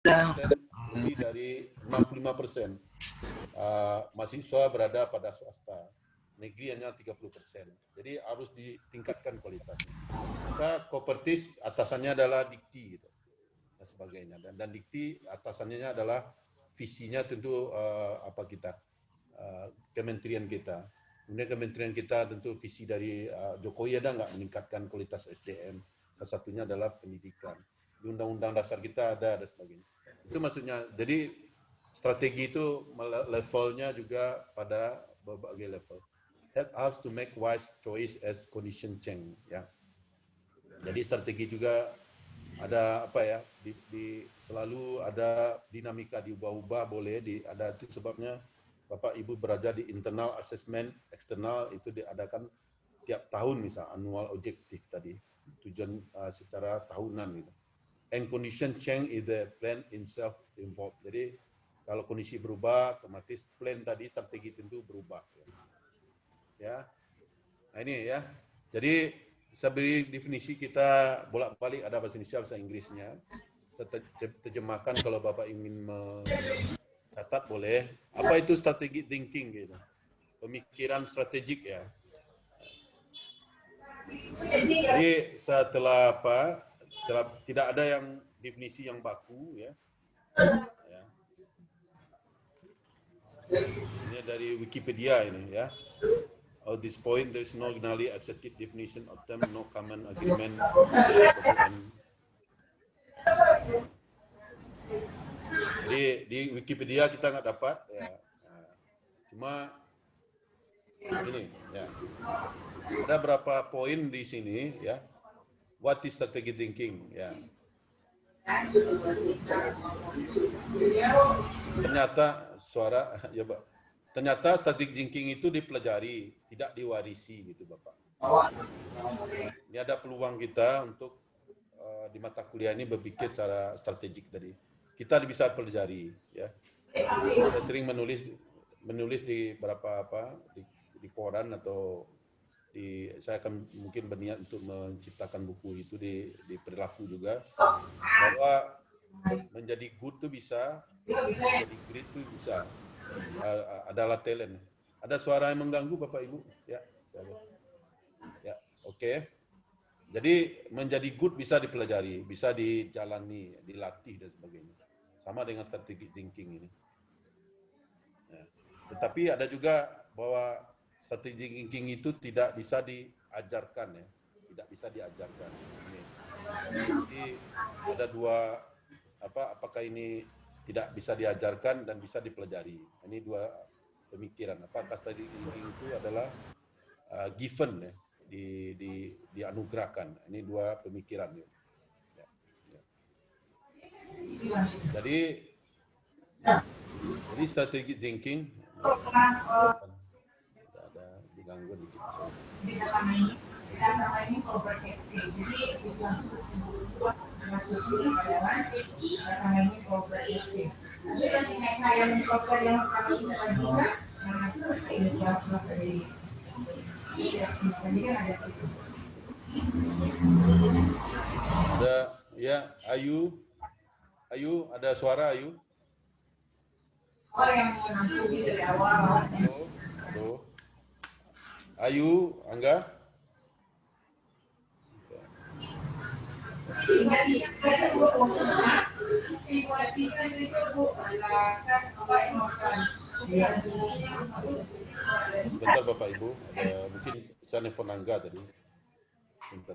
lebih dari 65% mahasiswa berada pada swasta, negeri hanya 30%. Jadi harus ditingkatkan kualitasnya. Maka Kopertis atasannya adalah Dikti gitu, dan sebagainya. Dan Dikti atasannya adalah visinya tentu kementerian kita. Kemudian kementerian kita tentu visi dari Jokowi ada nggak meningkatkan kualitas SDM. Salah satunya adalah pendidikan. Di Undang-Undang Dasar kita ada dan sebagainya. Itu maksudnya. Jadi strategi itu levelnya juga pada berbagai level. Help us to make wise choice as condition change. Ya. Jadi strategi juga ada apa ya? Selalu ada dinamika diubah-ubah boleh. Ada itu sebabnya Bapak Ibu berada di internal assessment, eksternal itu diadakan tiap tahun misal annual objective tadi tujuan secara tahunan gitu. And condition change is the plan itself involved. Jadi kalau kondisi berubah, otomatis plan tadi strategi tentu berubah. Ya, nah ini ya. Jadi saya beri definisi kita bolak-balik ada bahasa Indonesia, bahasa Inggrisnya. Saya terjemahkan kalau Bapak ingin mencatat boleh. Apa itu strategic thinking gitu? Pemikiran strategik ya. Jadi setelah tidak ada yang definisi yang baku ya. Ini dari Wikipedia ini ya. At this point there is no generally accepted definition of them, no common agreement. Jadi di Wikipedia kita nggak dapat ya. Cuma ini ya. Ada berapa poin di sini ya. What is strategic thinking ya. Ternyata strategic thinking itu dipelajari, tidak diwarisi gitu Bapak. Ini ada peluang kita untuk di mata kuliah ini berpikir secara strategik dari kita bisa pelajari ya. Saya sering menulis di beberapa di koran atau saya akan mungkin berniat untuk menciptakan buku itu di perilaku juga bahwa menjadi good itu bisa, menjadi great itu bisa. Adalah talent. Ada suara yang mengganggu Bapak Ibu? Ya, ya, oke. Jadi menjadi good bisa dipelajari, bisa dijalani, dilatih dan sebagainya. Sama dengan strategic thinking ini. Ya. Tetapi ada juga bahwa strategic thinking itu tidak bisa diajarkan ya, tidak bisa diajarkan. Ini. Jadi ada dua apakah ini tidak bisa diajarkan dan bisa dipelajari. Ini dua pemikiran. Apakah strategic thinking itu adalah given ya, dianugerahkan. Ini dua pemikiran. Ya. Jadi strategic thinking ada diganggu dikit. Ada ya, Ayu, ada suara Ayu? Oh, yang menanggung dari awal. Halo. Ayu, Angga? Sebentar Bapak Ibu, ada mungkin saya nelfon Angga tadi. Sebentar.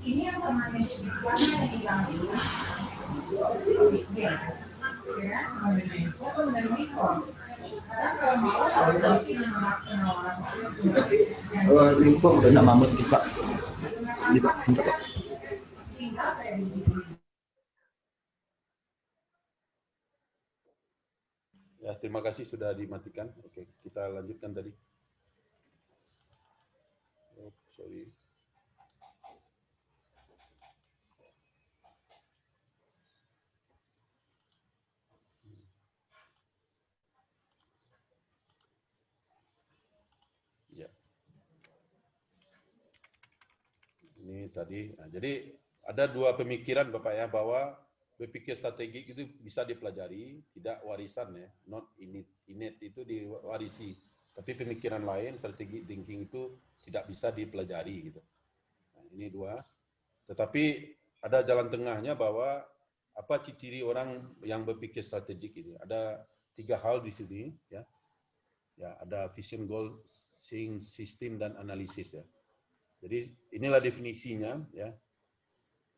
Ini yang permanen Limpo udah nak mamut Pak. Di Pak. Ya, terima kasih sudah dimatikan. Oke, kita lanjutkan tadi. Oh, sorry. Ya. ini tadi. Nah, jadi ada dua pemikiran Bapak ya, bahwa berpikir strategik itu bisa dipelajari, tidak warisan ya, not innate itu diwarisi. Tapi pemikiran lain, strategic thinking itu tidak bisa dipelajari gitu. Nah, ini dua. Tetapi ada jalan tengahnya, bahwa apa ciri orang yang berpikir strategik ini. Ada 3 hal di sini ya. Ya, ada vision, goal, seeing, system, dan analisis ya. Jadi inilah definisinya ya.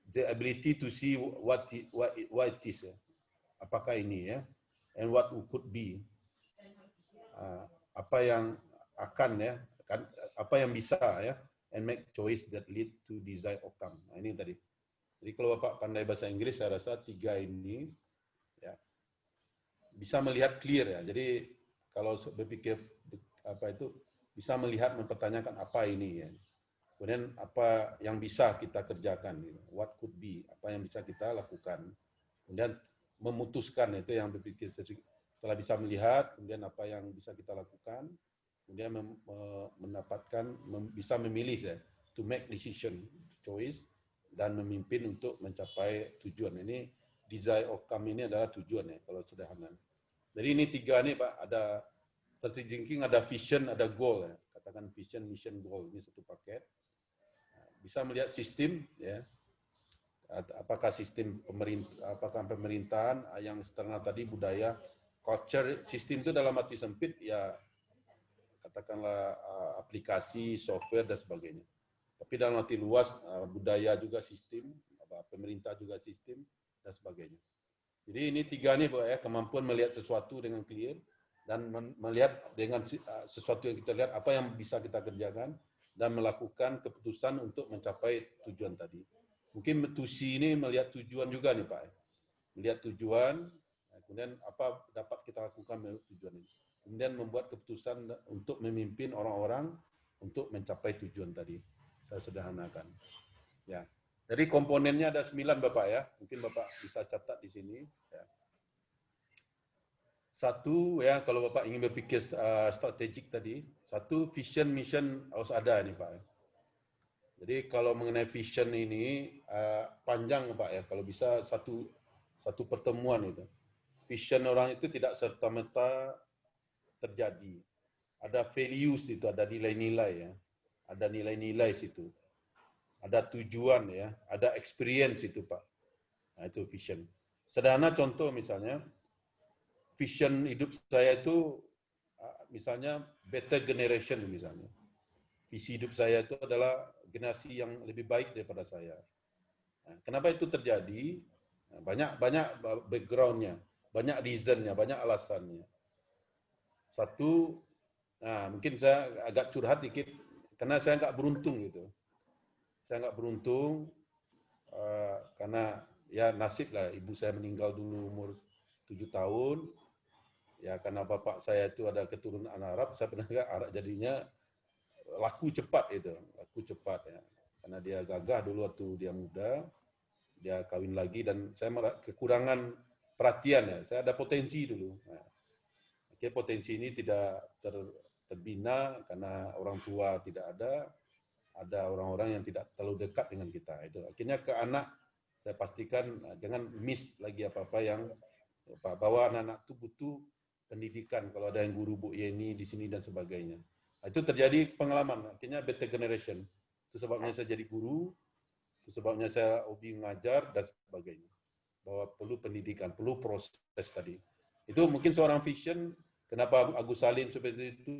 The ability to see what it is ya. Apakah ini ya, and what could be. Apa yang akan ya, apa yang bisa ya, and make choice that lead to desired outcome. Nah, ini tadi. Jadi kalau Bapak pandai bahasa Inggris, saya rasa 3 ini ya bisa melihat clear ya. Jadi kalau berpikir apa itu, bisa melihat, mempertanyakan apa ini ya. Kemudian apa yang bisa kita kerjakan, what could be, apa yang bisa kita lakukan. Kemudian memutuskan, itu yang berpikir setelah bisa melihat, kemudian apa yang bisa kita lakukan, kemudian mendapatkan, bisa memilih ya, to make decision, choice, dan memimpin untuk mencapai tujuan. Ini desire outcome ini adalah tujuan ya, kalau sederhana. Jadi ini 3 nih Pak, ada strategic thinking, ada vision, ada goal ya. Katakan vision, mission, goal, ini satu paket. Bisa melihat sistem ya, apakah sistem pemerintah, apakah pemerintahan yang eksternal tadi, budaya, culture. Sistem itu dalam arti sempit ya, katakanlah aplikasi, software, dan sebagainya. Tapi dalam arti luas, budaya juga sistem, pemerintah juga sistem, dan sebagainya. Jadi ini 3 nih Pak ya, kemampuan melihat sesuatu dengan clear, dan melihat dengan sesuatu yang kita lihat, apa yang bisa kita kerjakan, dan melakukan keputusan untuk mencapai tujuan tadi. Mungkin to see ini melihat tujuan juga nih Pak. Melihat tujuan, kemudian apa dapat kita lakukan menurut tujuan ini. Kemudian membuat keputusan untuk memimpin orang-orang untuk mencapai tujuan tadi. Saya sederhanakan. Ya. Jadi komponennya ada 9 Bapak ya. Mungkin Bapak bisa catat di sini. Ya. 1 ya, kalau Bapak ingin berpikir strategik tadi, 1 vision, mission harus ada nih Pak. Jadi kalau mengenai vision ini panjang Pak ya, kalau bisa satu pertemuan itu. Vision orang itu tidak serta-merta terjadi. Ada values itu, ada nilai-nilai ya. Ada nilai-nilai situ. Ada tujuan ya, ada experience itu Pak. Nah, itu vision. Sederhana contoh misalnya, vision hidup saya itu misalnya better generation misalnya. Visi hidup saya itu adalah generasi yang lebih baik daripada saya. Nah, kenapa itu terjadi? Nah, banyak background-nya, banyak reason-nya, banyak alasannya. 1, nah mungkin saya agak curhat dikit, karena saya nggak beruntung gitu. Saya nggak beruntung karena ya nasib lah, ibu saya meninggal dulu umur 7 tahun. Ya karena bapak saya itu ada keturunan Arab, saya pernah Arab, jadinya laku cepat itu, laku cepat ya. Karena dia gagah dulu waktu dia muda, dia kawin lagi, dan saya kekurangan perhatian ya. Saya ada potensi dulu. Nah, akhirnya potensi ini tidak terbina karena orang tua tidak ada orang-orang yang tidak terlalu dekat dengan kita. Itu akhirnya ke anak, saya pastikan jangan miss lagi apa-apa yang bahwa anak-anak itu butuh pendidikan. Kalau ada yang guru Bu Yeni di sini dan sebagainya. Nah, itu terjadi pengalaman. Akhirnya better generation. Itu sebabnya saya jadi guru. Itu sebabnya saya hobi mengajar dan sebagainya. Bahwa perlu pendidikan, perlu proses tadi. Itu mungkin seorang vision. Kenapa Agus Salim seperti itu?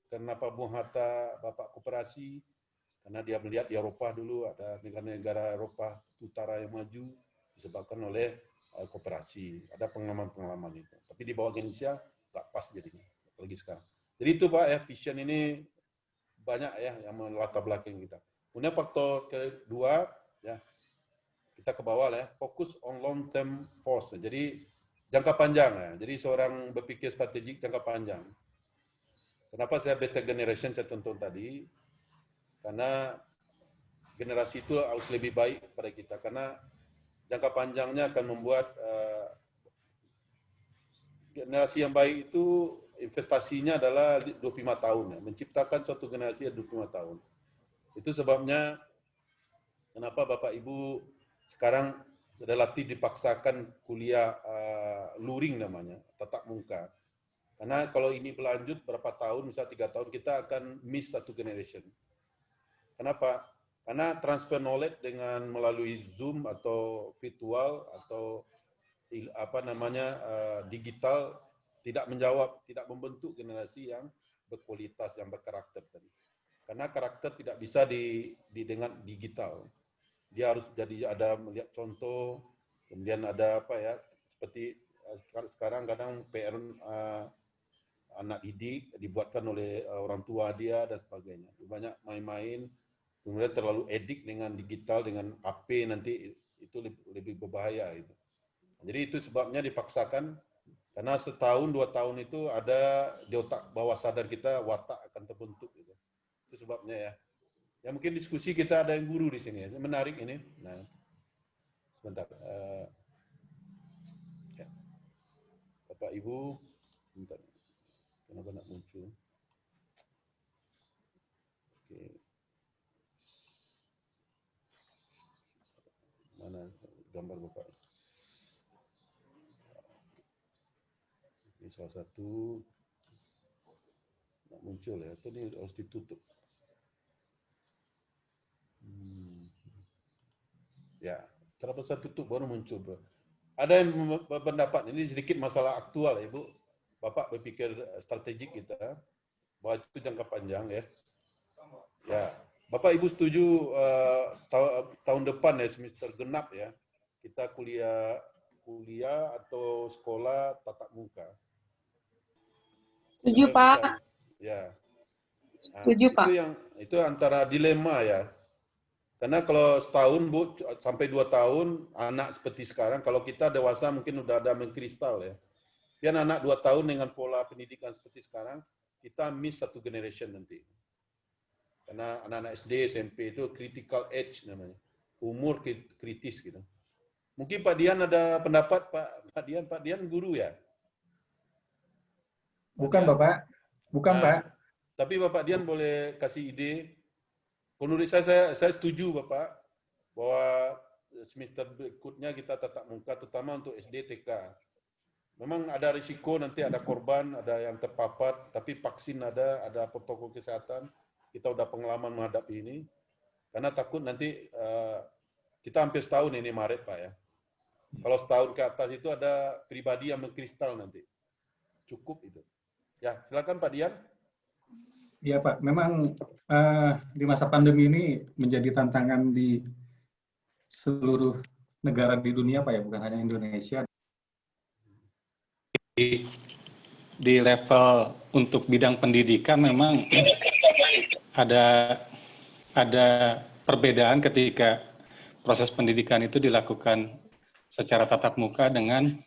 Kenapa Bung Hatta, Bapak Koperasi? Karena dia melihat di Eropa dulu, ada negara-negara Eropa utara yang maju disebabkan oleh koperasi. Ada pengalaman-pengalaman itu. Tapi di bawah Indonesia nggak pas jadinya, apalagi sekarang. Jadi itu Pak ya, vision ini banyak ya yang melatar belakang kita. Kemudian faktor kedua ya, kita ke bawah ya, fokus on long term force. Jadi jangka panjang ya. Jadi seorang berpikir strategik jangka panjang. Kenapa saya better generation saya tonton tadi? Karena generasi itu harus lebih baik pada kita, karena jangka panjangnya akan membuat generasi yang baik itu investasinya adalah 25 tahun ya. Menciptakan suatu generasi 25 tahun. Itu sebabnya kenapa Bapak Ibu sekarang relatif dipaksakan kuliah luring namanya, tatap muka. Karena kalau ini berlanjut berapa tahun, misal 3 tahun, kita akan miss satu generation. Kenapa? Karena transfer knowledge dengan melalui Zoom atau virtual atau digital tidak menjawab, tidak membentuk generasi yang berkualitas, yang berkarakter tadi. Karena karakter tidak bisa dengan digital. Dia harus jadi ada melihat contoh, kemudian ada seperti sekarang kadang PR anak didik dibuatkan oleh orang tua dia dan sebagainya. Banyak main-main, kemudian terlalu edik dengan digital, dengan HP, nanti itu lebih berbahaya itu. Jadi itu sebabnya dipaksakan, karena setahun 2 tahun itu ada di otak bawah sadar kita, watak akan terbentuk gitu. Itu sebabnya ya. Ya mungkin diskusi kita ada yang guru di sini, menarik ini. Nah, sebentar. Ya. Bapak Ibu, sebentar. Kenapa nak muncul? Oke. Mana gambar Bapak? Ini salah satu nak muncul ya, atau ini harus ditutup. Ya, kenapa saya tutup baru muncul, Bro? Ada yang berpendapat ini sedikit masalah aktual ya, Bu. Bapak berpikir strategik kita bahwa itu jangka panjang ya. Ya, Bapak Ibu setuju tahun depan ya, semester genap ya, kita kuliah atau sekolah tatap muka. Setuju, Pak. Ya. Nah, Setuju, Pak. Itu antara dilema ya. Karena kalau setahun, Bu, sampai 2 tahun, anak seperti sekarang, kalau kita dewasa mungkin udah ada mengkristal ya. Pian anak 2 tahun dengan pola pendidikan seperti sekarang, kita miss satu generation nanti. Karena anak-anak SD, SMP itu critical age namanya. Umur kritis gitu. Mungkin Pak Dian ada pendapat, Pak Dian guru ya? Bukan, Bapak. Bukan, Pak. Tapi Bapak Dian boleh kasih ide. Menurut saya setuju Bapak, bahwa semester berikutnya kita tatap muka, terutama untuk SD, TK. Memang ada risiko nanti ada korban, ada yang terpapar, tapi vaksin ada protokol kesehatan. Kita udah pengalaman menghadapi ini. Karena takut nanti kita hampir setahun ini Maret Pak ya. Kalau setahun ke atas itu ada pribadi yang mengkristal nanti. Cukup itu. Ya, silakan Pak Dian. Iya Pak, memang di masa pandemi ini menjadi tantangan di seluruh negara di dunia Pak ya, bukan hanya Indonesia. Di level untuk bidang pendidikan memang ada perbedaan ketika proses pendidikan itu dilakukan secara tatap muka dengan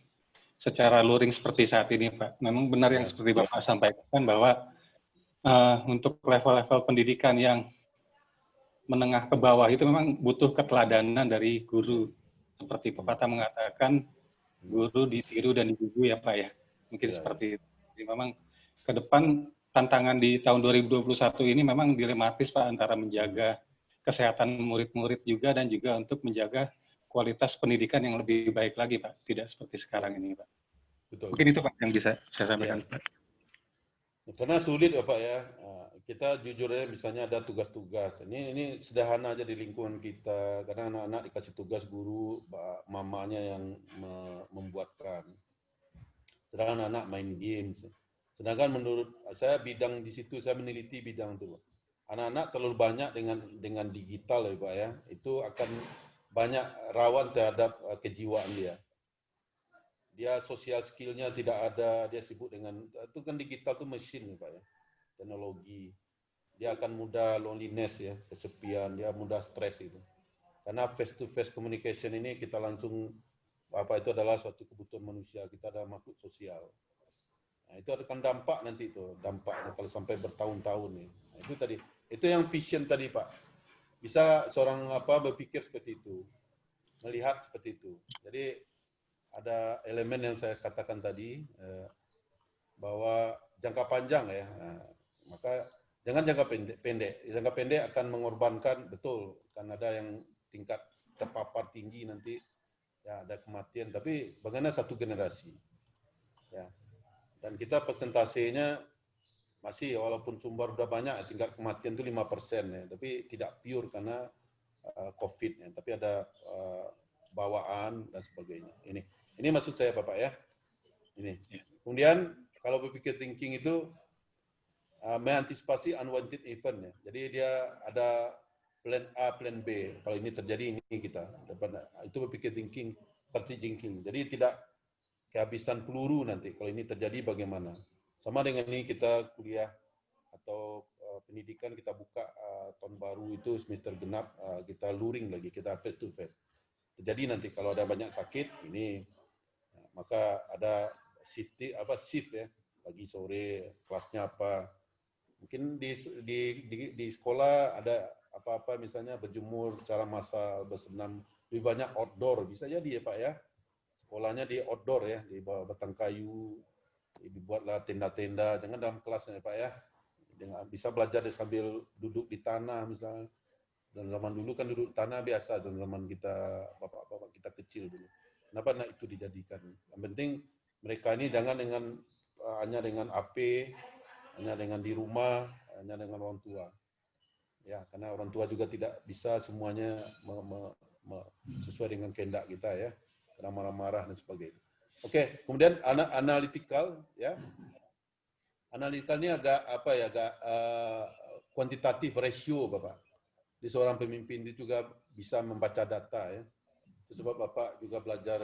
secara luring seperti saat ini Pak. Memang benar yang seperti Bapak sampaikan bahwa untuk level-level pendidikan yang menengah ke bawah itu memang butuh keteladanan dari guru. Seperti pepatah mengatakan, guru ditiru dan digugu ya Pak ya. Mungkin seperti itu. Jadi memang ke depan tantangan di tahun 2021 ini memang dilematis Pak, antara menjaga kesehatan murid-murid juga dan juga untuk menjaga kualitas pendidikan yang lebih baik lagi Pak. Tidak seperti sekarang ini Pak. Betul. Mungkin itu Pak yang bisa saya sampaikan. Ya. Karena sulit ya Pak ya, kita jujur ya, misalnya ada tugas-tugas, ini sederhana aja di lingkungan kita, karena anak-anak dikasih tugas guru, mamanya yang membuatkan, sedangkan anak main games. Sedangkan menurut saya bidang di situ, saya meneliti bidang itu, anak-anak terlalu banyak dengan digital ya Pak ya, itu akan banyak rawan terhadap kejiwaan dia. Dia sosial skillnya tidak ada, dia sibuk dengan, itu kan digital itu mesin ya Pak ya, teknologi. Dia akan mudah loneliness ya, kesepian, dia mudah stres itu. Karena face to face communication ini kita langsung, itu adalah suatu kebutuhan manusia, kita adalah makhluk sosial. Nah, itu akan dampak nanti itu, dampaknya kalau sampai bertahun-tahun nih. Nah, itu tadi, itu yang vision tadi Pak. Bisa seorang berpikir seperti itu, melihat seperti itu. Jadi ada elemen yang saya katakan tadi, bahwa jangka panjang ya, maka jangan jangka pendek. Jangka pendek akan mengorbankan, betul, kan ada yang tingkat terpapar tinggi nanti ya ada kematian. Tapi bagaimana satu generasi? Ya. Dan kita persentasenya masih walaupun sumber udah banyak, tingkat kematian itu 5% ya, tapi tidak pure karena COVID ya, tapi ada bawaan dan sebagainya. Ini maksud saya Bapak ya. Ini. Kemudian kalau berpikir thinking itu mengantisipasi unwanted event ya. Jadi dia ada plan A, plan B. Kalau ini terjadi ini kita. Itu berpikir thinking, strategic thinking. Jadi tidak kehabisan peluru nanti. Kalau ini terjadi bagaimana? Sama dengan ini kita kuliah atau pendidikan kita buka tahun baru itu semester genap, kita luring lagi, kita face to face. Terjadi nanti kalau ada banyak sakit ini, maka ada shift ya, pagi sore kelasnya apa. Mungkin di sekolah ada apa-apa misalnya berjemur secara massal, bersenam, lebih banyak outdoor, bisa jadi ya Pak ya. Sekolahnya di outdoor ya, di bawah batang kayu, dibuatlah tenda-tenda, jangan dalam kelasnya ya Pak ya. Bisa belajar sambil duduk di tanah misalnya. Dan zaman dulu kan duduk di tanah biasa, dan zaman kita, bapak-bapak kita kecil dulu. Kenapa itu dijadikan? Yang penting mereka ini jangan hanya dengan AP, hanya dengan di rumah, hanya dengan orang tua. Ya, karena orang tua juga tidak bisa semuanya sesuai dengan kehendak kita ya. Karena marah-marah dan sebagainya. Oke, kemudian analytical ya. Analytical ini agak kuantitatif ratio Bapak. Di seorang pemimpin itu juga bisa membaca data ya. Itu sebab Bapak juga belajar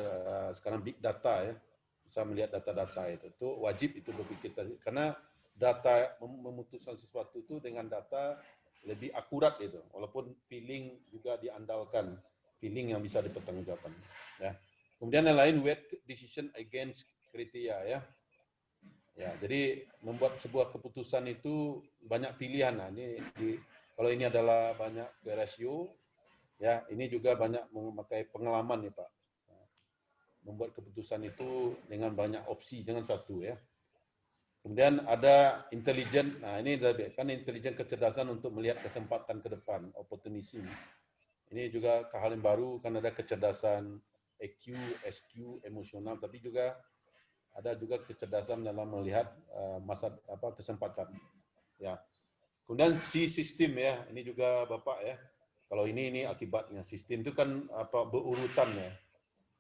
sekarang big data ya. Bisa melihat data-data itu. Itu wajib itu berpikir tadi. Karena data memutuskan sesuatu itu dengan data lebih akurat itu. Walaupun feeling juga diandalkan. Feeling yang bisa dipertanggungjawabkan. Ya. Kemudian yang lain weight decision against kriteria ya. Ya, jadi membuat sebuah keputusan itu banyak pilihan. Nah, kalau ini adalah banyak ratio, ya ini juga banyak memakai pengalaman ya Pak. Membuat keputusan itu dengan banyak opsi, dengan satu ya. Kemudian ada intelijen. Nah ini kan intelijen kecerdasan untuk melihat kesempatan ke depan, opportunism. Ini juga hal yang baru kan ada kecerdasan EQ, SQ, emosional, tapi juga ada juga kecerdasan dalam melihat kesempatan. Ya. Kemudian sistem ya, ini juga Bapak ya. Kalau ini akibatnya. Sistem itu kan berurutan ya.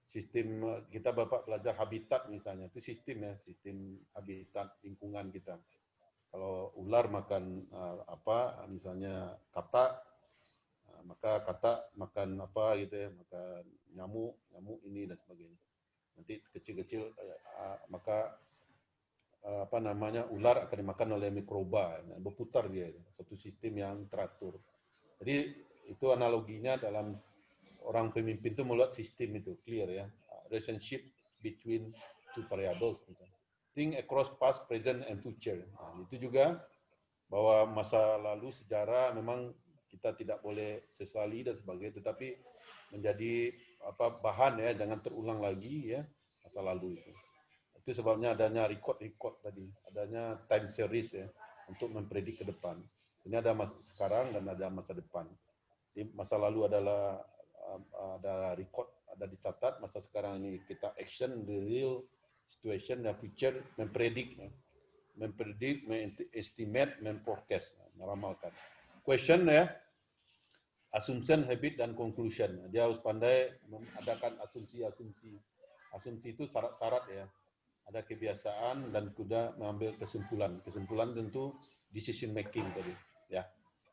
Sistem kita Bapak belajar habitat misalnya, itu sistem ya, sistem habitat lingkungan kita. Kalau ular makan misalnya katak, maka katak makan apa gitu ya, makan nyamuk ini dan sebagainya. Nanti kecil-kecil maka ular akan dimakan oleh mikroba, berputar dia, satu sistem yang teratur. Jadi itu analoginya dalam orang pemimpin itu melihat sistem itu clear ya, relationship between two variables. Think across past, present, and future. Nah, itu juga bahwa masa lalu sejarah memang kita tidak boleh sesali dan sebagainya, tetapi menjadi bahan ya, jangan terulang lagi ya masa lalu itu. Itu sebabnya adanya record tadi, adanya time series ya untuk mempredik ke depan. Ini ada masa sekarang dan ada masa depan. Di masa lalu adalah ada record, ada dicatat. Masa sekarang ini kita action, the real situation, dan future mempredik, estimate, forecast, meramalkan. Question ya. Assumption, habit, dan conclusion. Dia harus pandai mengadakan asumsi. Asumsi itu syarat-syarat ya. Ada kebiasaan dan sudah mengambil kesimpulan. Kesimpulan tentu decision making tadi. Ya,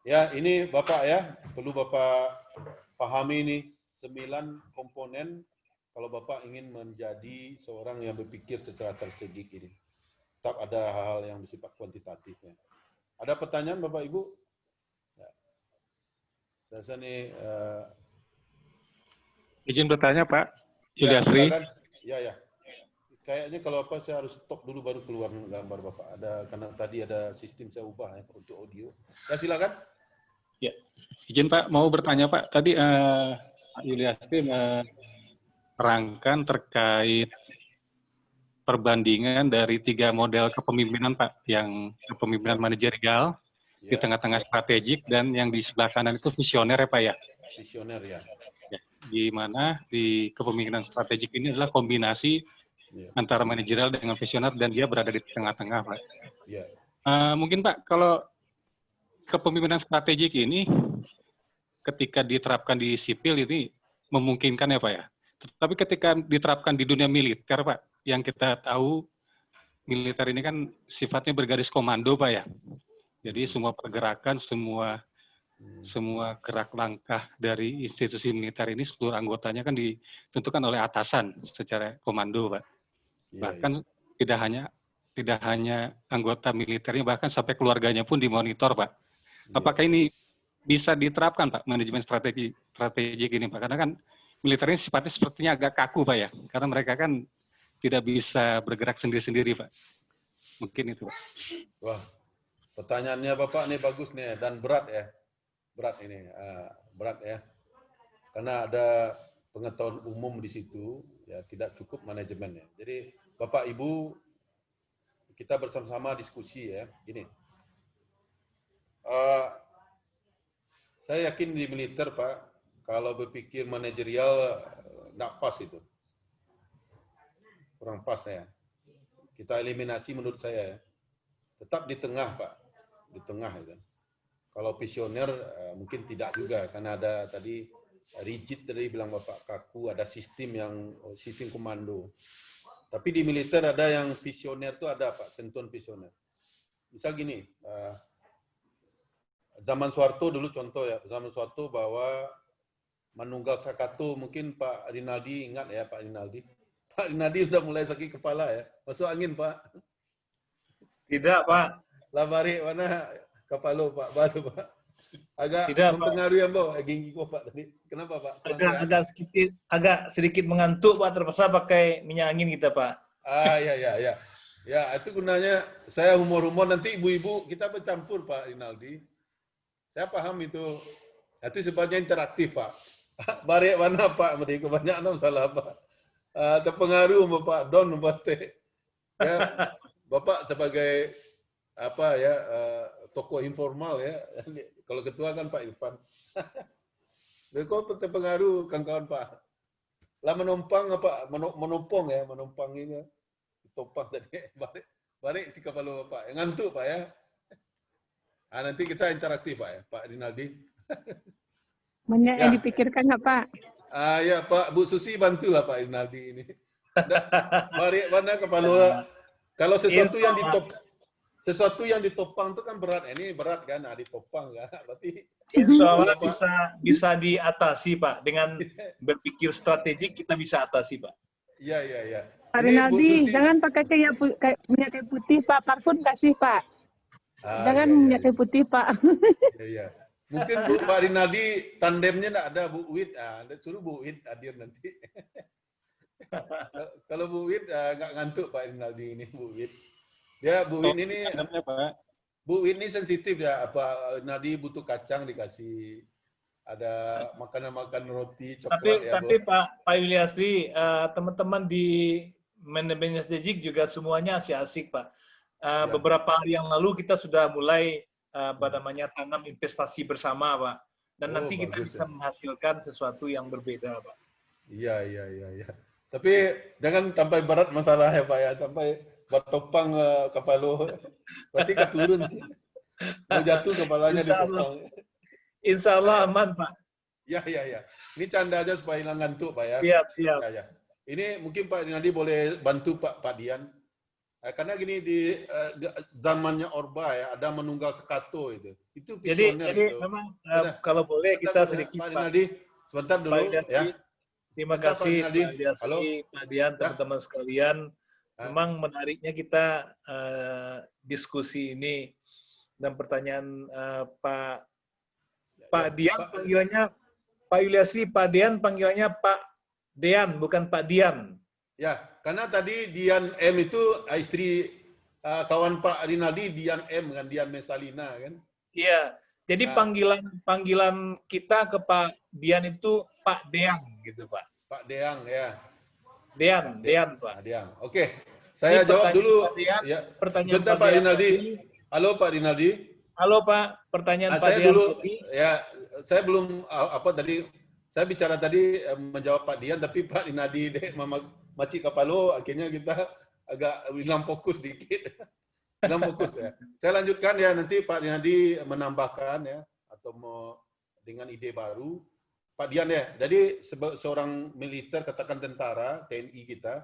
ya ini Bapak ya, perlu Bapak pahami ini 9 komponen kalau Bapak ingin menjadi seorang yang berpikir secara strategik ini. Tetap ada hal-hal yang bersifat kuantitatif. Ya. Ada pertanyaan Bapak Ibu? Ya. Saya nih. Izin bertanya Pak, Yuliasri. Ya. Kayaknya kalau saya harus stop dulu baru keluar gambar Bapak. Karena tadi ada sistem saya ubah ya untuk audio. Ya silakan. Ya, izin Pak, mau bertanya Pak. Tadi Pak Yuliasri menerangkan terkait perbandingan dari 3 model kepemimpinan Pak, yang kepemimpinan manajerial, di tengah-tengah strategik, dan yang di sebelah kanan itu visioner ya Pak ya? Visioner ya. di mana di kepemimpinan strategik ini adalah kombinasi antara manajerial dengan visioner dan dia berada di tengah-tengah, Pak. Mungkin Pak, kalau kepemimpinan strategik ini ketika diterapkan di sipil ini memungkinkan ya Pak ya. Tapi ketika diterapkan di dunia militer Pak, yang kita tahu militer ini kan sifatnya bergaris komando Pak ya. Jadi semua pergerakan, semua gerak langkah dari institusi militer ini seluruh anggotanya kan ditentukan oleh atasan secara komando Pak. Bahkan tidak hanya anggota militernya, bahkan sampai keluarganya pun dimonitor Pak. Apakah ini bisa diterapkan Pak, manajemen strategik ini Pak? Karena kan militer ini sifatnya sepertinya agak kaku Pak ya, karena mereka kan tidak bisa bergerak sendiri-sendiri Pak. Mungkin itu Pak. Wah, pertanyaannya Bapak ini bagus nih dan berat ya. Berat ini, berat ya. Karena ada pengetahuan umum di situ, ya tidak cukup manajemennya. Jadi Bapak Ibu, kita bersama-sama diskusi ya. Gini, saya yakin di militer Pak, kalau berpikir manajerial nggak pas itu, kurang pas ya. Kita eliminasi menurut saya, tetap di tengah Pak, di tengah itu. Kalau visioner mungkin tidak juga, karena ada tadi rigid tadi bilang Bapak, kaku, ada sistem komando. Tapi di militer ada yang visioner itu ada Pak, sentuhan visioner. Misal gini, zaman Soeharto dulu contoh ya, zaman Soeharto bahwa Manunggal Sakato, mungkin Pak Rinaldi ingat ya Pak Rinaldi. Pak Rinaldi sudah mulai sakit kepala ya, masuk angin Pak. Tidak Pak. Labari mana kepala Pak, baru Pak. Agak tidak, mempengaruhi yang bawa gigi Pak tadi. Kenapa Pak? Agak sedikit mengantuk Pak, terpaksa pakai minyak angin kita Pak. Ya. Ya, itu gunanya saya humor-humor, nanti ibu-ibu kita bercampur Pak Rinaldi. Saya paham itu. Itu sebabnya interaktif Pak. Barik mana Pak, mereka banyak salah Pak. Terpengaruh Bapak Don Mbate. Ya, Bapak sebagai apa ya, tokoh informal ya. Kalau ketua kan Pak Irfan. Mereka terpengaruh kawan-kawan Pak. Lah menumpang apa, menumpang ya, menumpang ini. Topang tadi, balik si kepala Bapak. Ngantuk Pak ya. Nanti kita interaktif Pak ya, Pak Rinaldi. Banyak yang dipikirkan nggak Pak? Ya Pak, Bu Susi bantulah Pak Rinaldi ini. Balik mana kepala. Kalau sesuatu yang ditopang itu kan berat. Ini berat kan, ditopang kan. Berarti insya Allah bisa diatasi Pak. Dengan berpikir strategik kita bisa atasi Pak. Iya. Pak Rinaldi, jangan pakai minyak kayu putih Pak. Parfum kasih Pak. Jangan minyak kayu putih Pak. Iya. Mungkin Pak Rinaldi tandemnya enggak ada Bu Wid. Suruh Bu Wid hadir nanti. Kalau Bu Wid nggak ngantuk Pak Rinaldi ini Bu Wid. Ya Bu Wid ini Bu Wid ini sensitif ya. Apa Rinaldi butuh kacang dikasih, ada makanan roti coklat ya. Tapi Pak Yuliasri, teman-teman di manajemen strategik juga semuanya asik Pak. Beberapa hari yang lalu kita sudah mulai tanam investasi bersama Pak. Dan nanti kita bisa menghasilkan sesuatu yang berbeda Pak. Iya. Tapi jangan sampai berat masalah ya Pak ya, sampai bertopang kepala, berarti keturun. Mau jatuh kepalanya ditopang. Insya Allah aman Pak. Ya. Ini canda aja supaya hilang ngantuk Pak ya. Siap. Ya. Ini mungkin Pak Rinaldi boleh bantu Pak Dian. Karena gini di zamannya Orba ya, ada Manunggal Sakato itu. Itu visioner. Jadi memang kalau boleh kita sedikit Pak Rinaldi, sebentar dulu ya. Terima kasih Pak Yuliasri, halo Pak Dian, teman-teman sekalian. Memang menariknya kita diskusi ini dan pertanyaan Pak Dian panggilannya Pak Yuliasri, Pak Dian panggilannya Pak Dean, bukan Pak Dian. Ya, karena tadi Dian M itu istri kawan Pak Rinaldi, Dian M kan, Dian Mesalina kan. Iya, jadi panggilan kita ke Pak Dian itu Pak Deang gitu Pak. Pak Deang ya. Dean Pak. Deang. Oke, saya jawab dulu. Ya, pertanyaan Pak Rinaldi. Halo Pak Rinaldi. Halo Pak, pertanyaan Pak saya Dian dulu. Ya, saya belum tadi. Saya bicara tadi menjawab Pak Dian, tapi Pak Dinadi Maci Kapalo, akhirnya kita agak hilang fokus dikit. Hilang fokus ya. Saya lanjutkan ya, nanti Pak Dinadi menambahkan ya, atau dengan ide baru. Pak Dian ya, jadi seorang militer, katakan tentara, TNI kita,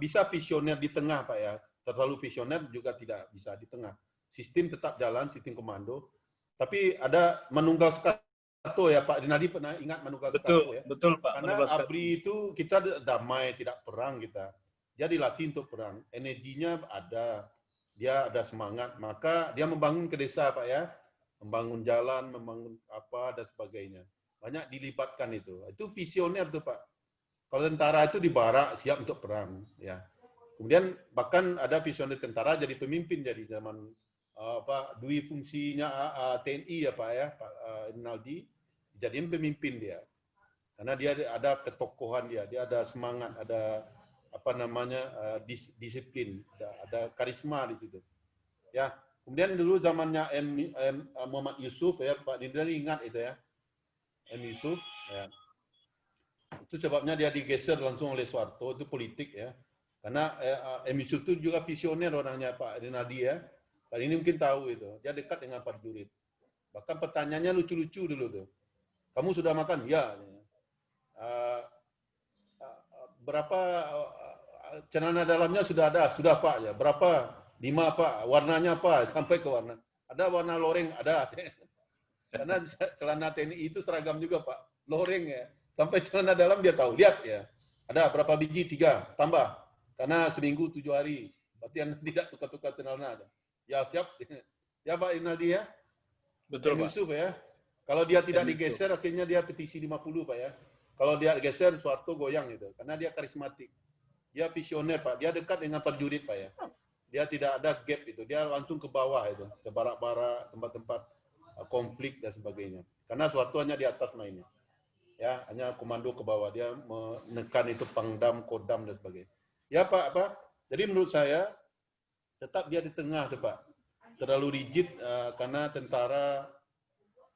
bisa visioner di tengah Pak ya. Terlalu visioner juga tidak bisa di tengah. Sistem tetap jalan, sistem komando, tapi ada manunggal sekato ya Pak Dinadi, pernah ingat manunggal sekato ya? Betul Pak. Karena ABRI itu kita damai, tidak perang kita. Dia dilatih untuk perang, energinya ada, dia ada semangat, maka dia membangun ke desa Pak ya, membangun jalan, membangun apa dan sebagainya. Banyak dilibatkan itu. Itu visioner tuh Pak. Kalau tentara itu di barak siap untuk perang ya. Kemudian bahkan ada visioner tentara jadi pemimpin jadi zaman dui fungsinya TNI ya Pak ya, Pak Rinaldi, jadiin pemimpin dia. Karena dia ada ketokohan dia ada semangat, ada apa namanya disiplin, ada karisma di situ. Ya, kemudian dulu zamannya Muhammad Yusuf ya, Pak Nidra ingat itu ya, M Yusuf. Ya. Itu sebabnya dia digeser langsung oleh Soeharto, itu politik ya. Karena M Yusuf itu juga visioner orangnya Pak Rinaldi ya. Pak ini mungkin tahu itu, dia dekat dengan Pak Jurid. Bahkan pertanyaannya lucu-lucu dulu tuh. Kamu sudah makan? Ya. Berapa celana dalamnya sudah ada? Sudah Pak ya. Berapa? 5 Pak. Warnanya apa? Sampai ke warna. Ada warna loreng? Ada. Karena celana TNI itu seragam juga Pak. Loreng ya. Sampai celana dalam dia tahu. Lihat ya. Ada berapa biji? 3. Tambah. Karena seminggu 7 hari. Berarti yang tidak tukar-tukar celana ada. Ya siap. Ya Pak Rinaldi ya. Betul Pak. Yusuf ya. Kalau dia tidak digeser, akhirnya dia petisi 50 Pak ya. Kalau dia geser, Soeharto goyang gitu. Karena dia karismatik. Dia visioner Pak. Dia dekat dengan Pak Jurid Pak ya. Dia tidak ada gap itu. Dia langsung ke bawah itu. Ke barak-barak, tempat-tempat konflik dan sebagainya. Karena Soeharto hanya di atas mainnya. Ya, hanya komando ke bawah. Dia menekan itu Pangdam, Kodam dan sebagainya. Ya Pak. Jadi menurut saya, tetap dia di tengah tuh Pak. Terlalu rigid karena tentara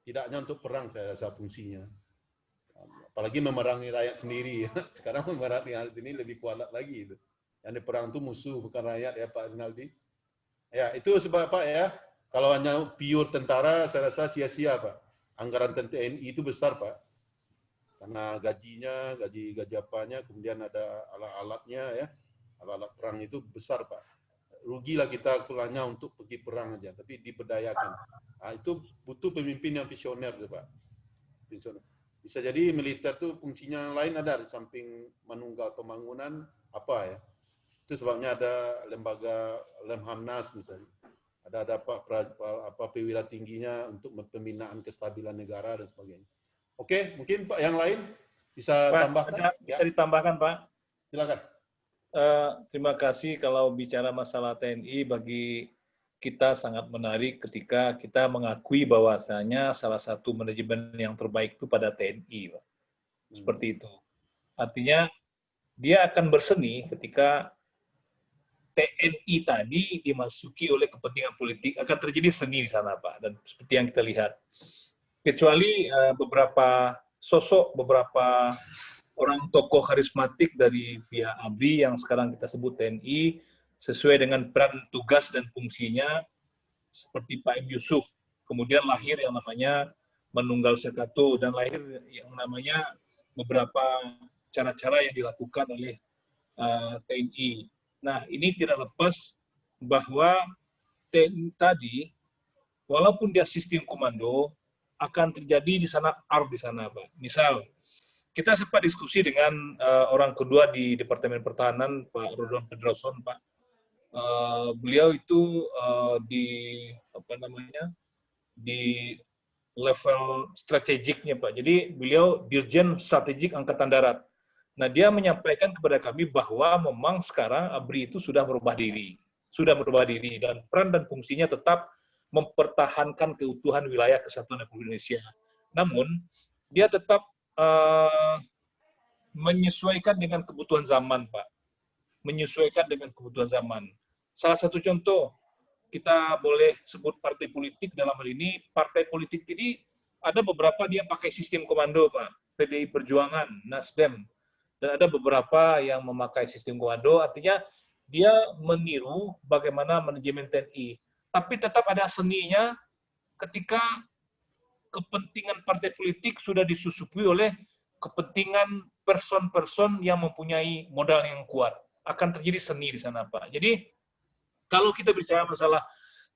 tidaknya untuk perang saya rasa fungsinya. Apalagi memerangi rakyat sendiri. Sekarang memerangi rakyat ini lebih kuat lagi itu. Yang di perang itu musuh bukan rakyat ya Pak Rinaldi. Ya itu sebab Pak ya. Kalau hanya pure tentara saya rasa sia-sia Pak. Anggaran TNI itu besar Pak. Karena gajinya, gaji apanya, kemudian ada alat-alatnya ya. Alat-alat perang itu besar Pak. Rugilah kita kulanya untuk pergi perang aja, tapi diberdayakan. Nah, itu butuh pemimpin yang visioner, Pak. Bisa jadi militer itu fungsinya yang lain ada di samping menunggal pembangunan apa ya. Itu sebabnya ada lembaga Lemhanas misalnya. Ada perwira tingginya untuk pembinaan kestabilan negara dan sebagainya. Oke, mungkin Pak yang lain bisa Pak, tambahkan? Bisa ditambahkan Pak? Silakan. Terima kasih. Kalau bicara masalah TNI bagi kita sangat menarik ketika kita mengakui bahwasanya salah satu manajemen yang terbaik itu pada TNI, Pak. Seperti itu. Artinya dia akan berseni ketika TNI tadi dimasuki oleh kepentingan politik, akan terjadi seni di sana Pak. Dan seperti yang kita lihat. Kecuali beberapa sosok, beberapa orang tokoh karismatik dari pihak ABRI yang sekarang kita sebut TNI sesuai dengan peran tugas dan fungsinya seperti Pak M. Yusuf. Kemudian lahir yang namanya Manunggal Sekato dan lahir yang namanya beberapa cara-cara yang dilakukan oleh TNI. Nah, ini tidak lepas bahwa TNI tadi walaupun dia sistem komando akan terjadi di sana di sana Pak. Misal kita sempat diskusi dengan orang kedua di Departemen Pertahanan, Pak Rodon Pedroson, Pak. Beliau itu di level strategiknya, Pak. Jadi beliau Dirjen Strategik Angkatan Darat. Nah, dia menyampaikan kepada kami bahwa memang sekarang ABRI itu sudah berubah diri, dan peran dan fungsinya tetap mempertahankan keutuhan wilayah kesatuan Republik Indonesia. Namun dia tetap menyesuaikan dengan kebutuhan zaman, Pak. Menyesuaikan dengan kebutuhan zaman. Salah satu contoh, kita boleh sebut partai politik dalam hal ini. Partai politik ini ada beberapa dia pakai sistem komando, Pak. PDI Perjuangan, Nasdem, dan ada beberapa yang memakai sistem komando, artinya dia meniru bagaimana manajemen TNI. Tapi tetap ada seninya ketika kepentingan partai politik sudah disusupi oleh kepentingan person-person yang mempunyai modal yang kuat. Akan terjadi seni di sana, Pak. Jadi, kalau kita bicara masalah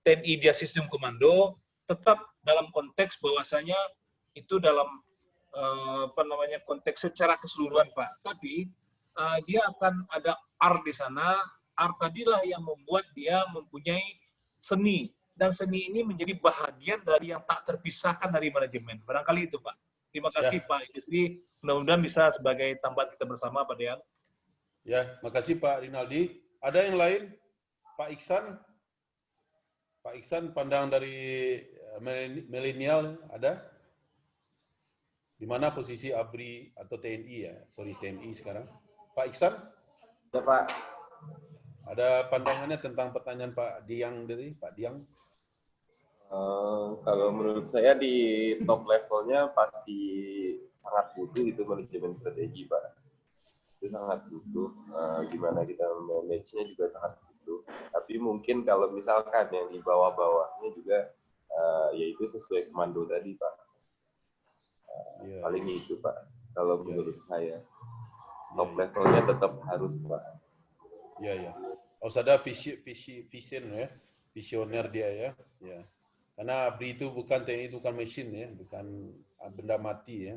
TNI dia sistem komando, tetap dalam konteks bahwasanya itu dalam konteks secara keseluruhan, Pak. Tapi dia akan ada art di sana. Art tadilah yang membuat dia mempunyai seni, dan seni ini menjadi bahagian dari yang tak terpisahkan dari manajemen. Barangkali itu, Pak. Terima kasih, ya. Pak Yusri. Mudah-mudahan bisa sebagai tambahan kita bersama, Pak Dean. Ya, makasih Pak Rinaldi. Ada yang lain? Pak Iksan? Pak Iksan, pandang dari milenial ada? Di mana posisi ABRI atau TNI ya? Sorry, TNI sekarang. Pak Iksan? Ya, Pak. Ada pandangannya tentang pertanyaan Pak Diang tadi, Pak Diang? Kalau menurut saya di top levelnya pasti sangat butuh itu manajemen strategi, Pak. Itu sangat butuh. Gimana kita manage-nya juga sangat butuh. Tapi mungkin kalau misalkan yang di bawah-bawahnya juga yaitu sesuai komando tadi, Pak. Paling itu, Pak. Kalau menurut saya top levelnya tetap harus, Pak. Ya. Harus ada vision ya, visioner dia ya. Ya. Karena ABRI itu bukan TNI, itu bukan mesin ya, bukan benda mati ya.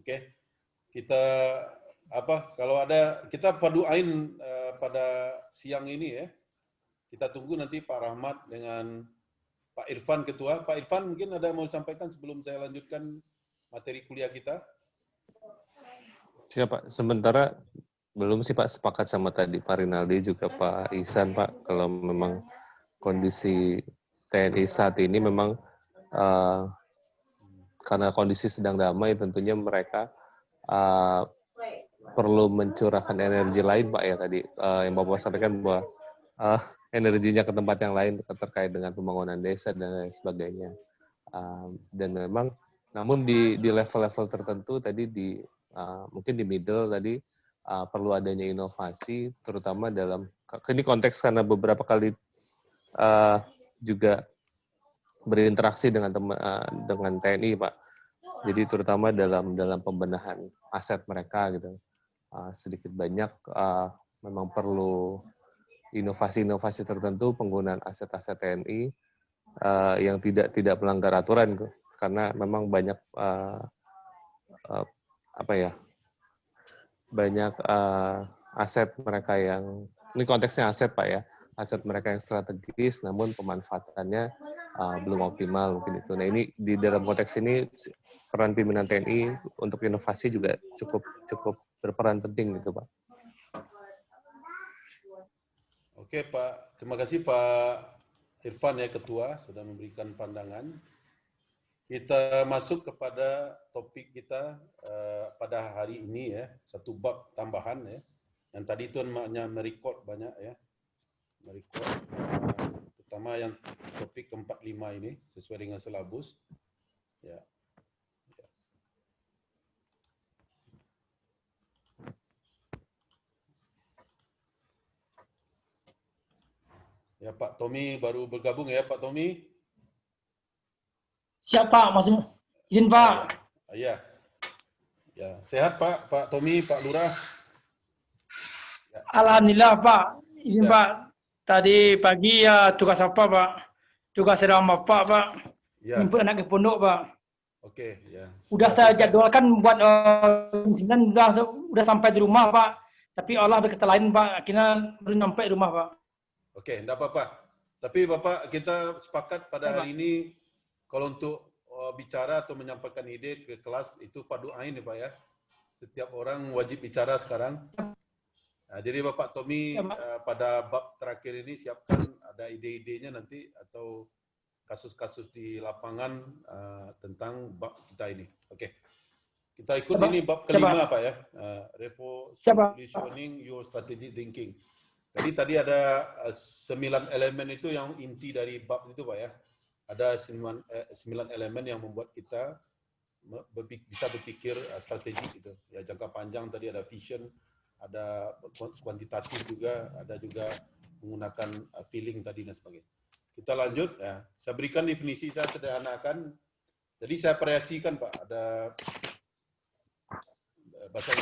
Oke. Kita kalau ada kita paduain pada siang ini ya. Kita tunggu nanti Pak Rahmat dengan Pak Irfan ketua. Pak Irfan mungkin ada mau sampaikan sebelum saya lanjutkan materi kuliah kita. Siap Pak. Sementara belum sih Pak, sepakat sama tadi Pak Rinaldi juga Pak Ihsan Pak, kalau memang kondisi TNI saat ini memang karena kondisi sedang damai, tentunya mereka perlu mencurahkan energi lain Pak ya tadi yang Bapak sampaikan bahwa energinya ke tempat yang lain terkait dengan pembangunan desa dan lain sebagainya. Dan memang namun di level-level tertentu tadi mungkin di middle tadi perlu adanya inovasi, terutama dalam ini konteks karena beberapa kali juga berinteraksi dengan TNI Pak. Jadi terutama dalam pembenahan aset mereka gitu. Sedikit banyak memang perlu inovasi-inovasi tertentu penggunaan aset-aset TNI yang tidak melanggar aturan karena memang banyak banyak aset mereka yang, ini konteksnya aset Pak ya, aset mereka yang strategis namun pemanfaatannya belum optimal mungkin itu. Nah ini di dalam konteks ini peran pimpinan TNI untuk inovasi juga cukup berperan penting gitu Pak. Oke Pak, terima kasih Pak Irfan ya Ketua sudah memberikan pandangan. Kita masuk kepada topik kita pada hari ini ya, satu bab tambahan ya. Yang tadi itu hanya merekod banyak ya, merekod terutama yang topik ke-45 ini sesuai dengan silabus. Ya. Ya Pak Tommy baru bergabung ya Pak Tommy. Siap Pak, masih izin Pak. Ya. Sehat Pak Tommy, Pak Lurah. Ya. Alhamdulillah Pak, izin ya. Pak. Tadi pagi ya tugas apa Pak? Tugas serang Bapak Pak. Ya. Jemput anak ke pondok Pak. Oke, ya. Udah saya jadwalkan buat 9 udah sampai di rumah Pak. Tapi Allah berkata lain Pak, akhirnya belum sampai di rumah Pak. Oke, enggak apa-apa. Tapi Bapak kita sepakat pada hari ini kalau untuk bicara atau menyampaikan ide ke kelas itu paduain ya Pak ya. Setiap orang wajib bicara sekarang. Nah, jadi Bapak Tommy pada bab terakhir ini siapkan ada ide-idenya nanti atau kasus-kasus di lapangan tentang bab kita ini. Oke. Kita ikut ini bab kelima Pak ya. Revolutioning your strategic thinking. Jadi tadi ada 9 elemen itu yang inti dari bab itu Pak ya. Ada 9 elemen yang membuat kita bisa berpikir strategik gitu. Ya, jangka panjang tadi ada vision, ada kuantitatif juga, ada juga menggunakan feeling tadi dan sebagainya. Kita lanjut ya. Saya berikan definisi, saya sederhanakan. Jadi saya variasikan Pak, ada bahasa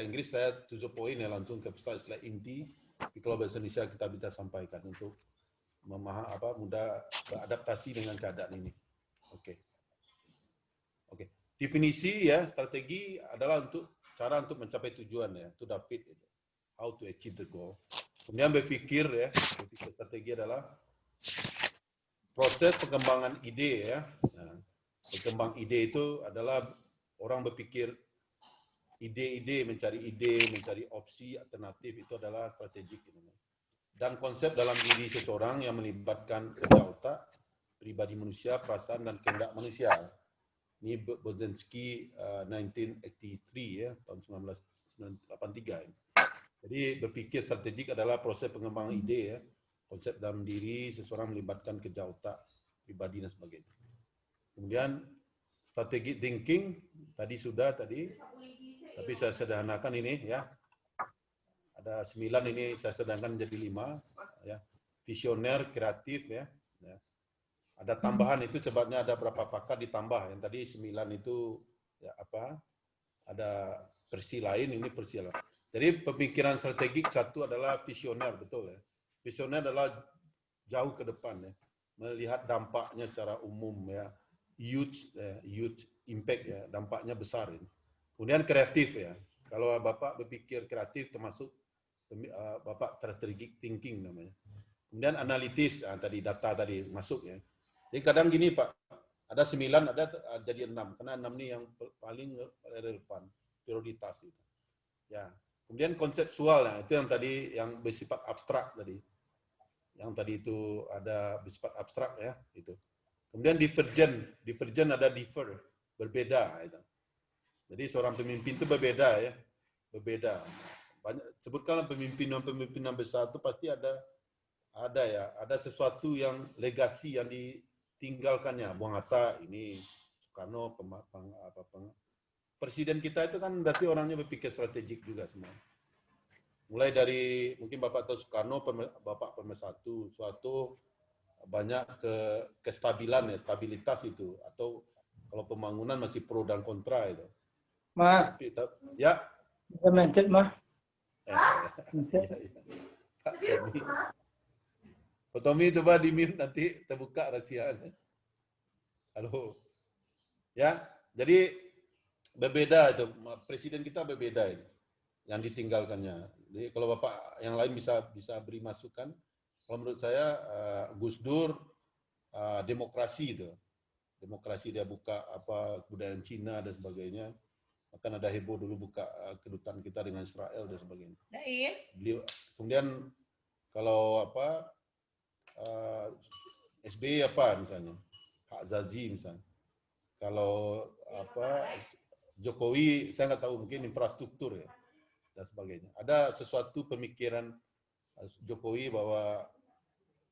Inggris saya 7 poin ya, langsung ke slide inti. Tapi kalau bahasa Indonesia kita bisa sampaikan untuk mudah beradaptasi dengan keadaan ini. Oke. Definisi ya, strategi adalah cara untuk mencapai tujuan ya, to the fit, how to achieve the goal. Kemudian berpikir strategi adalah proses pengembangan ide ya. Nah, pengembang ide itu adalah orang berpikir ide, mencari opsi alternatif, itu adalah strategik. Dan konsep dalam diri seseorang yang melibatkan kerja otak, pribadi manusia, perasaan dan kehendak manusia. Ini Brzezinski 1983 ya, tahun 1983. Jadi berpikir strategik adalah proses pengembangan ide ya, konsep dalam diri seseorang melibatkan kerja otak, pribadi dan sebagainya. Kemudian strategic thinking tadi, tapi saya sederhanakan ini ya. Ada 9 ini saya sederhanakan menjadi 5 ya. Visioner, kreatif ya. Ada tambahan itu sebabnya ada berapa pakar ditambah. Yang tadi 9 itu ya ada versi lain, ini versi lain. Jadi pemikiran strategik satu adalah visioner, betul ya. Visioner adalah jauh ke depan ya. Melihat dampaknya secara umum ya. Huge impact ya, dampaknya besar ini. Kemudian kreatif ya. Kalau Bapak berpikir kreatif termasuk Bapak strategic thinking namanya. Kemudian analitis, tadi data tadi masuk ya. Jadi kadang gini Pak, ada 9, ada jadi 6, karena 6 ini yang paling relevan, prioritas itu. Ya. Kemudian konseptual, nah, itu yang tadi yang bersifat abstrak tadi. Yang tadi itu ada bersifat abstrak ya, itu. Kemudian divergent ada differ, berbeda. Itu. Jadi seorang pemimpin itu berbeda ya, berbeda. Sebutkan pemimpinan besar itu pasti ada sesuatu yang legasi yang ditinggalkannya. Bung Hatta ini, Soekarno, presiden kita itu kan berarti orangnya berpikir strategik juga semua. Mulai dari mungkin Bapak tahu Soekarno, Bapak pemersatu, suatu banyak kestabilan ya, stabilitas itu, atau kalau pembangunan masih pro dan kontra itu. Ma, ya. Mencet mah. Pak Tommy coba di-mute nanti terbuka rahasianya. Halo. Ya, jadi berbeda itu. Presiden kita berbeda ini. Yang ditinggalkannya. Jadi kalau Bapak yang lain bisa beri masukan. Kalau menurut saya Gus Dur demokrasi itu. Demokrasi dia buka kebudayaan Cina dan sebagainya. Bahkan ada heboh dulu buka kedutaan kita dengan Israel dan sebagainya. Beliau, kemudian kalau SBY misalnya, Pak Zazi misalnya. Kalau Jokowi saya nggak tahu, mungkin infrastruktur ya dan sebagainya. Ada sesuatu pemikiran Jokowi bahwa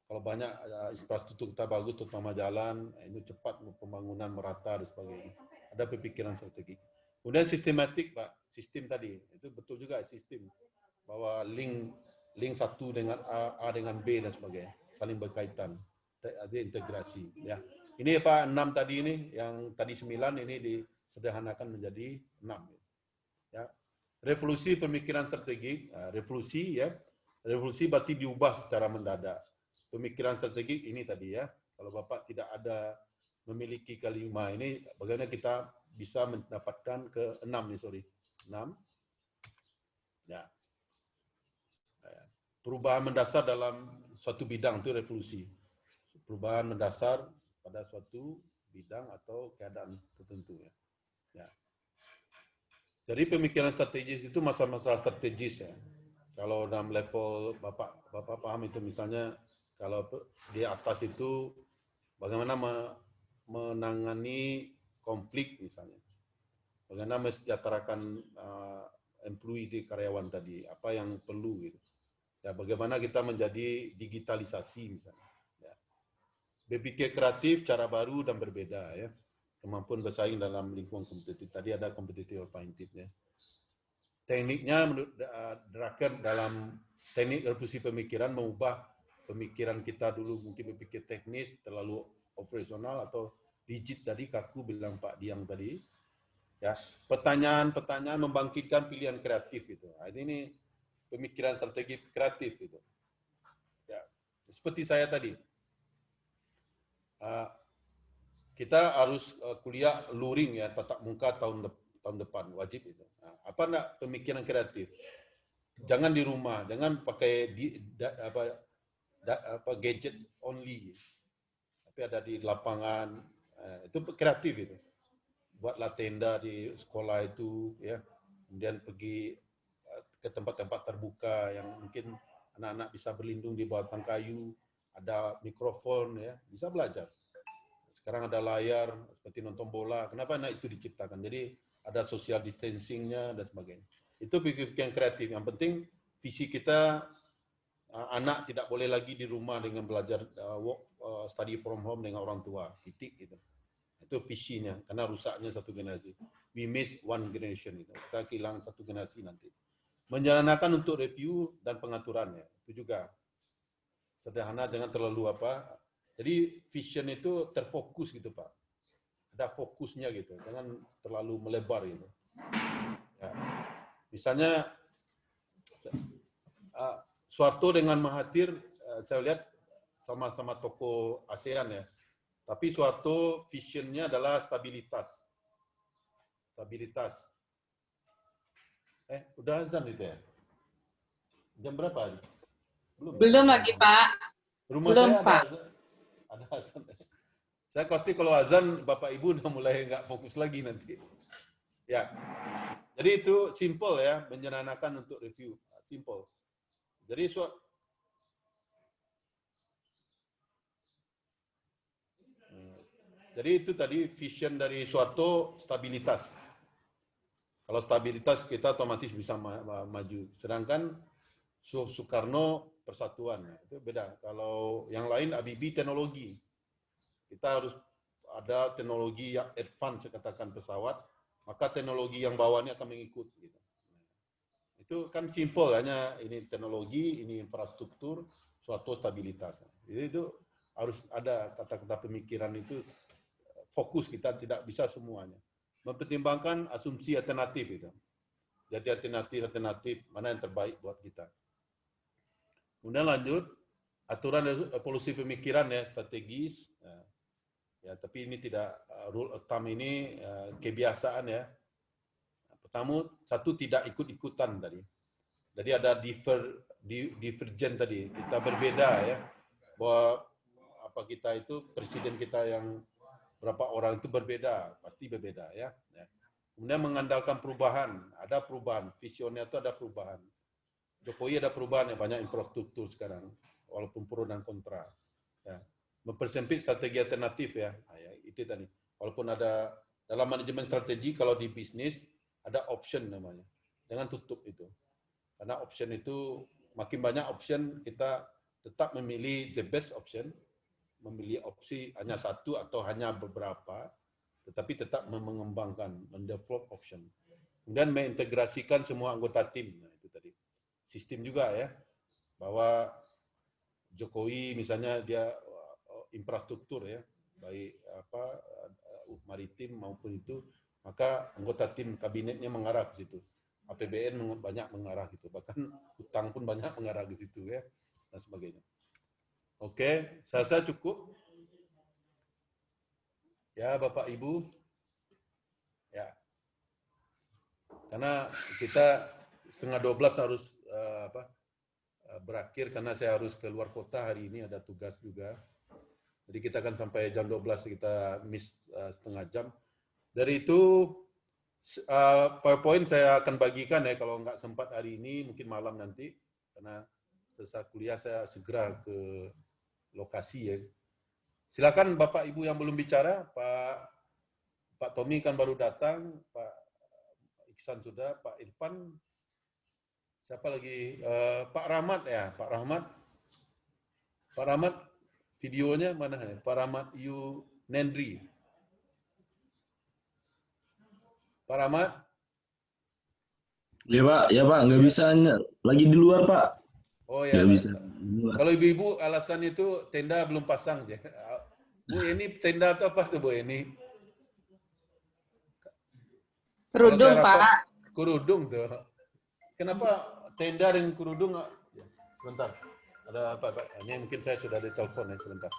kalau banyak infrastruktur kita bagus, terutama jalan, itu cepat pembangunan merata dan sebagainya. Ada pemikiran strategi. Kemudian sistematik Pak, sistem tadi itu betul juga sistem bahwa link satu dengan A dengan B dan sebagainya, saling berkaitan, ada integrasi. Ya, ini Pak 6 tadi ini, yang tadi 9 ini disederhanakan menjadi 6. Ya, revolusi pemikiran strategik, revolusi berarti diubah secara mendadak. Pemikiran strategik ini tadi ya, kalau Bapak tidak ada memiliki kelima ini, bagaimana kita bisa mendapatkan ke 6 nih, 6. Ya. Perubahan mendasar dalam suatu bidang itu revolusi. Perubahan mendasar pada suatu bidang atau keadaan tertentu ya. Ya. Jadi pemikiran strategis itu masalah-masalah strategis ya. Kalau dalam level Bapak paham itu, misalnya kalau di atas itu bagaimana menangani konflik misalnya. Bagaimana mesejahterakan employee di karyawan tadi, apa yang perlu gitu. Ya, bagaimana kita menjadi digitalisasi misalnya. Ya. Berpikir kreatif, cara baru dan berbeda ya. kemampuan bersaing dalam lingkungan kompetitif. Tadi ada kompetitif alternatifnya. Tekniknya menurut Drucker dalam teknik revolusi pemikiran mengubah pemikiran kita dulu mungkin berpikir teknis, terlalu operasional atau rigid tadi, kaku bilang Pak Diang tadi. Ya, pertanyaan-pertanyaan membangkitkan pilihan kreatif itu. Nah, ini pemikiran strategi kreatif itu. Ya, seperti saya tadi. Kita harus kuliah luring ya, tatap muka tahun depan wajib itu. Nah, apa enggak pemikiran kreatif? Jangan di rumah, jangan pakai gadget only. Tapi ada di lapangan, itu kreatif itu. Buatlah tenda di sekolah itu, ya. Kemudian pergi ke tempat-tempat terbuka yang mungkin anak-anak bisa berlindung di bawah batang kayu, ada mikrofon, ya, bisa belajar. Sekarang ada layar seperti nonton bola. Kenapa anak itu diciptakan? Jadi ada social distancing-nya dan sebagainya. Itu pikiran kreatif. Yang penting visi kita, anak tidak boleh lagi di rumah dengan belajar study from home dengan orang tua. Titik gitu. Itu visinya, karena rusaknya satu generasi. We miss one generation. Gitu. Kita kehilangan satu generasi nanti. Menjalankan untuk review dan pengaturannya. Itu juga sederhana, jangan terlalu apa. Jadi vision itu terfokus gitu Pak. Ada fokusnya gitu, jangan terlalu melebar gitu. Ya. Misalnya Soeharto dengan Mahathir, saya lihat sama-sama tokoh ASEAN ya. Tapi Soeharto visionnya adalah stabilitas. Stabilitas. Udah azan itu ya? Jam berapa? Belum lagi Pak. Rumah belum saya Pak. Ada azan. Saya khawatir kalau azan Bapak Ibu udah mulai nggak fokus lagi nanti. Ya. Jadi itu simple ya, menyenangkan untuk review. Simple. Jadi itu tadi vision dari Soeharto stabilitas. Kalau stabilitas kita otomatis bisa maju. Sedangkan Soekarno persatuan, itu beda. Kalau yang lain Habibie teknologi. Kita harus ada teknologi yang advance, saya katakan pesawat, maka teknologi yang bawah ini akan mengikut. Gitu. Itu kan simple, hanya ini teknologi, ini infrastruktur, suatu stabilitas. Jadi itu harus ada kata-kata pemikiran itu, fokus kita tidak bisa semuanya. Mempertimbangkan asumsi alternatif itu. Jadi alternatif mana yang terbaik buat kita. Kemudian lanjut, aturan evolusi pemikiran ya, strategis. Ya, tapi ini tidak rule of thumb ini kebiasaan ya. Pertama, satu tidak ikut-ikutan tadi. Jadi ada divergen tadi. Kita berbeda ya. Bahwa apa kita itu presiden kita yang berapa orang itu berbeda, pasti berbeda ya. Kemudian mengandalkan perubahan, ada perubahan. Visionya itu ada perubahan. Jokowi ada perubahan ya, banyak infrastruktur sekarang, walaupun pro dan kontra. Ya. Mempersempit strategi alternatif ya. Nah, ya, itu tadi. Walaupun ada dalam manajemen strategi, kalau di bisnis ada option namanya. Jangan tutup itu. Karena option itu makin banyak option, kita tetap memilih the best option, memilih opsi hanya satu atau hanya beberapa, tetapi tetap mengembangkan, mendevelop option. Kemudian mengintegrasikan semua anggota tim. Nah, itu tadi. Sistem juga ya, bahwa Jokowi misalnya dia infrastruktur ya, baik apa maritim maupun itu, maka anggota tim kabinetnya mengarah ke situ. APBN banyak mengarah gitu, bahkan utang pun banyak mengarah ke situ ya, dan sebagainya. Oke, saya cukup. Ya, Bapak Ibu. Ya. Karena kita 11:30 harus berakhir karena saya harus keluar kota hari ini, ada tugas juga. Jadi kita akan sampai jam 12, kita miss setengah jam. Dari itu PowerPoint saya akan bagikan ya, kalau nggak sempat hari ini mungkin malam nanti, karena selesai kuliah saya segera ke lokasi ya. Silakan Bapak Ibu yang belum bicara, Pak Tommy kan baru datang, Pak Iksan sudah, Pak Irfan, siapa lagi? Pak Rahmat ya, Pak Rahmat. Pak Rahmat, videonya mana ya? Pak Rahmat Yu Nendri. Pak Rahmat? Ya Pak, nggak bisa, lagi di luar Pak. Oh ya. Nggak bisa. Kalau ibu-ibu alasan itu tenda belum pasang. Bu, ini tenda atau apa tuh Bu ini? Kerudung, Pak. Kerudung tuh. Kenapa tenda dengan kerudung? Sebentar. Ada apa, Pak? Ini mungkin saya sudah ditelepon ya, sebentar.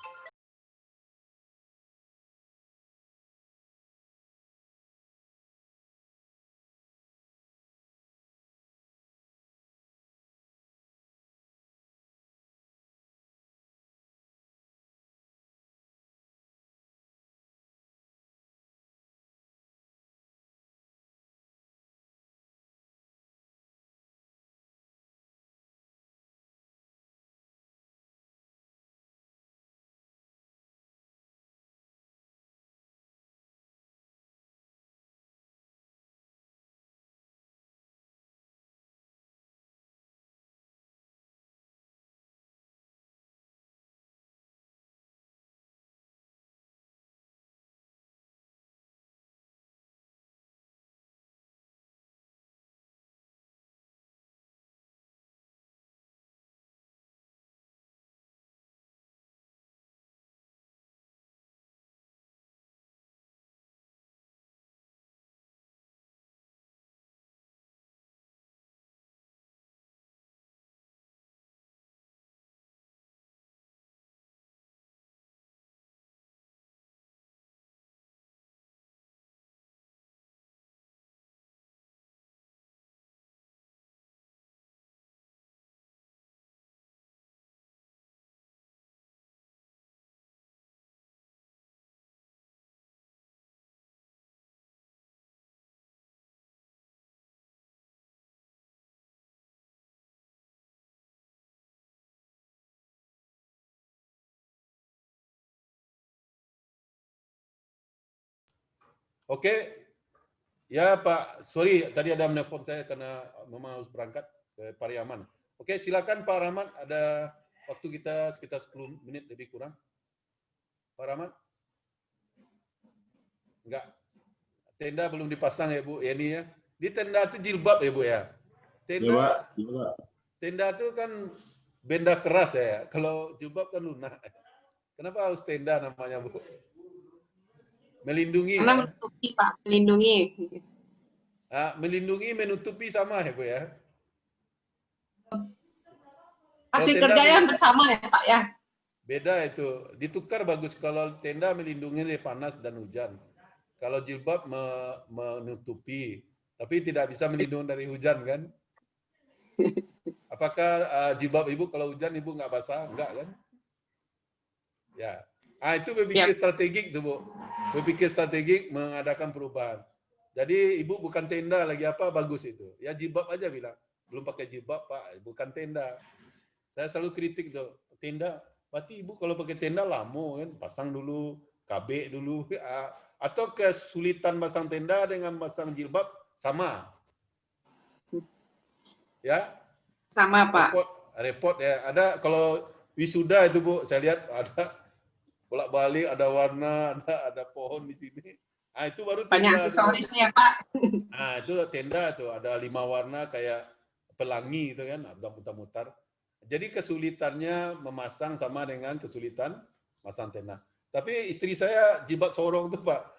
Oke, ya Pak, sorry tadi ada menelpon saya karena memang harus berangkat ke Pariaman. Oke, silakan Pak Rahmat, ada waktu kita sekitar 10 menit lebih kurang. Pak Rahmat? Enggak, tenda belum dipasang ya Bu, ya ini ya. Di tenda itu jilbab ya Bu ya? Tenda, tenda itu kan benda keras ya, kalau jilbab kan lunak. Kenapa harus tenda namanya Bu? Melindungi. Karena menutupi, Pak. Melindungi. Melindungi, menutupi sama ya Bu ya? Hasil kerjanya bersama ya Pak ya? Beda itu. Ditukar bagus kalau tenda melindungi dari panas dan hujan. Kalau jilbab menutupi. Tapi tidak bisa melindungi dari hujan kan? Apakah jilbab Ibu kalau hujan Ibu nggak basah? Enggak kan? Ya. Itu berpikir strategik tuh Bu. Berpikir strategik mengadakan perubahan. Jadi Ibu bukan tenda lagi apa, bagus itu. Ya jilbab aja bilang. Belum pakai jilbab Pak, bukan tenda. Saya selalu kritik tuh. Tenda, berarti Ibu kalau pakai tenda lama kan. Pasang dulu, KB dulu. Atau kesulitan pasang tenda dengan pasang jilbab sama. Ya? Sama Pak. Repot ya. Ada kalau wisuda itu Bu, saya lihat ada bolak-balik, ada warna, ada pohon di sini. Itu baru tenda. Banyak aksesorisnya Pak. Itu tenda tuh, ada 5 warna kayak pelangi itu kan, mutar-mutar. Jadi kesulitannya memasang sama dengan kesulitan masang tenda. Tapi istri saya jilbab sorong tuh Pak.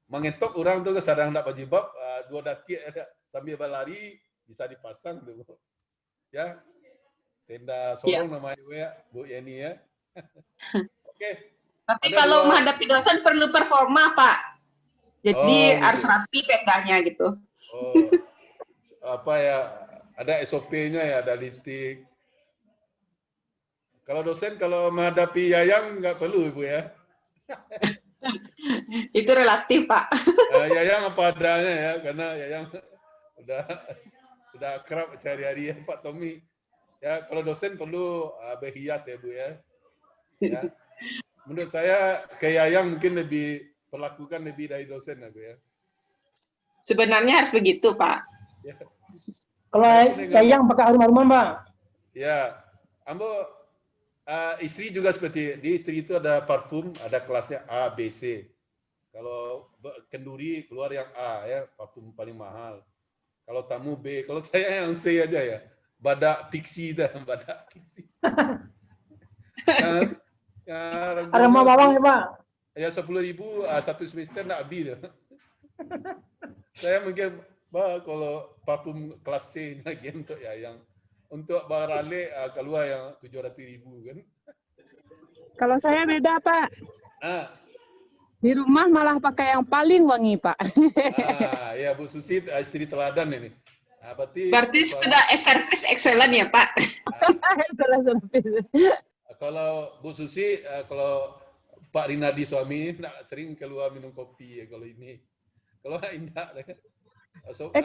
Mengetok orang tuh sedang tak berjilbab, 2 daki sambil berlari bisa dipasang tuh. Ya. Tenda sorong namanya Bu Yeni ya. Oke. Tapi kalau menghadapi dosen perlu performa, Pak. Jadi harus rapi tendanya gitu. Apa ya, ada SOP-nya ya, ada lipstick. Kalau dosen, kalau menghadapi Yayang nggak perlu Ibu ya. Itu relatif, Pak. Yayang apa adanya ya, karena Yayang udah akrab sehari-hari ya Pak Tommy. Ya, kalau dosen perlu berhias ya Bu ya. Ya. Menurut saya ke Yayang mungkin perlakukan lebih dari dosen aku ya. Sebenarnya harus begitu Pak. Ya. Kalau Yayang pakai harum-haruman Pak. Ya, Ambo istri juga seperti di istri itu ada parfum, ada kelasnya A, B, C. Kalau Kenduri keluar yang A ya, parfum paling mahal. Kalau tamu B, kalau saya yang C aja ya. Badak Pixie dah, Badak Pixie. Aroma bawang ya Pak? Ya 10.000 satu semester nak habis dah. Saya mungkin kalau parfum kelas C lagi untuk ya yang untuk barale keluar yang 700.000 kan. Kalau saya beda Pak. Di rumah malah pakai yang paling wangi, Pak. Ya Bu Susi istri teladan ini. Berarti sudah servis excellent ya, Pak? Kalau Bu Susi, kalau Pak Rinadi suami nak sering keluar minum kopi ya kalau ini. Kalau indah.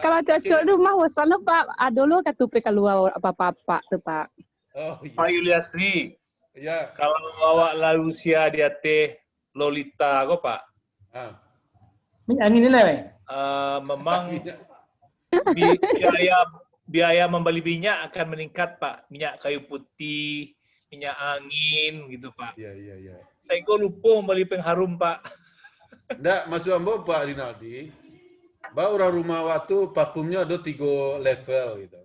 Kalau cocok rumah wasana Pak, dulu katupe keluar apa-apa tuh Pak. Oh, iya. Pak Yuliasri. Ya. Kalau awak lalu sia dia teh Lolita kok Pak? Minyak angin ini memang biaya membeli minyak akan meningkat Pak. Minyak kayu putih, minyak angin gitu Pak. Iya. Saya kok lupa membeli pengharum Pak. Enggak, maksud ambo Pak Rinaldi, bahwa orang rumah waktu parfumnya ada 3 level gitu.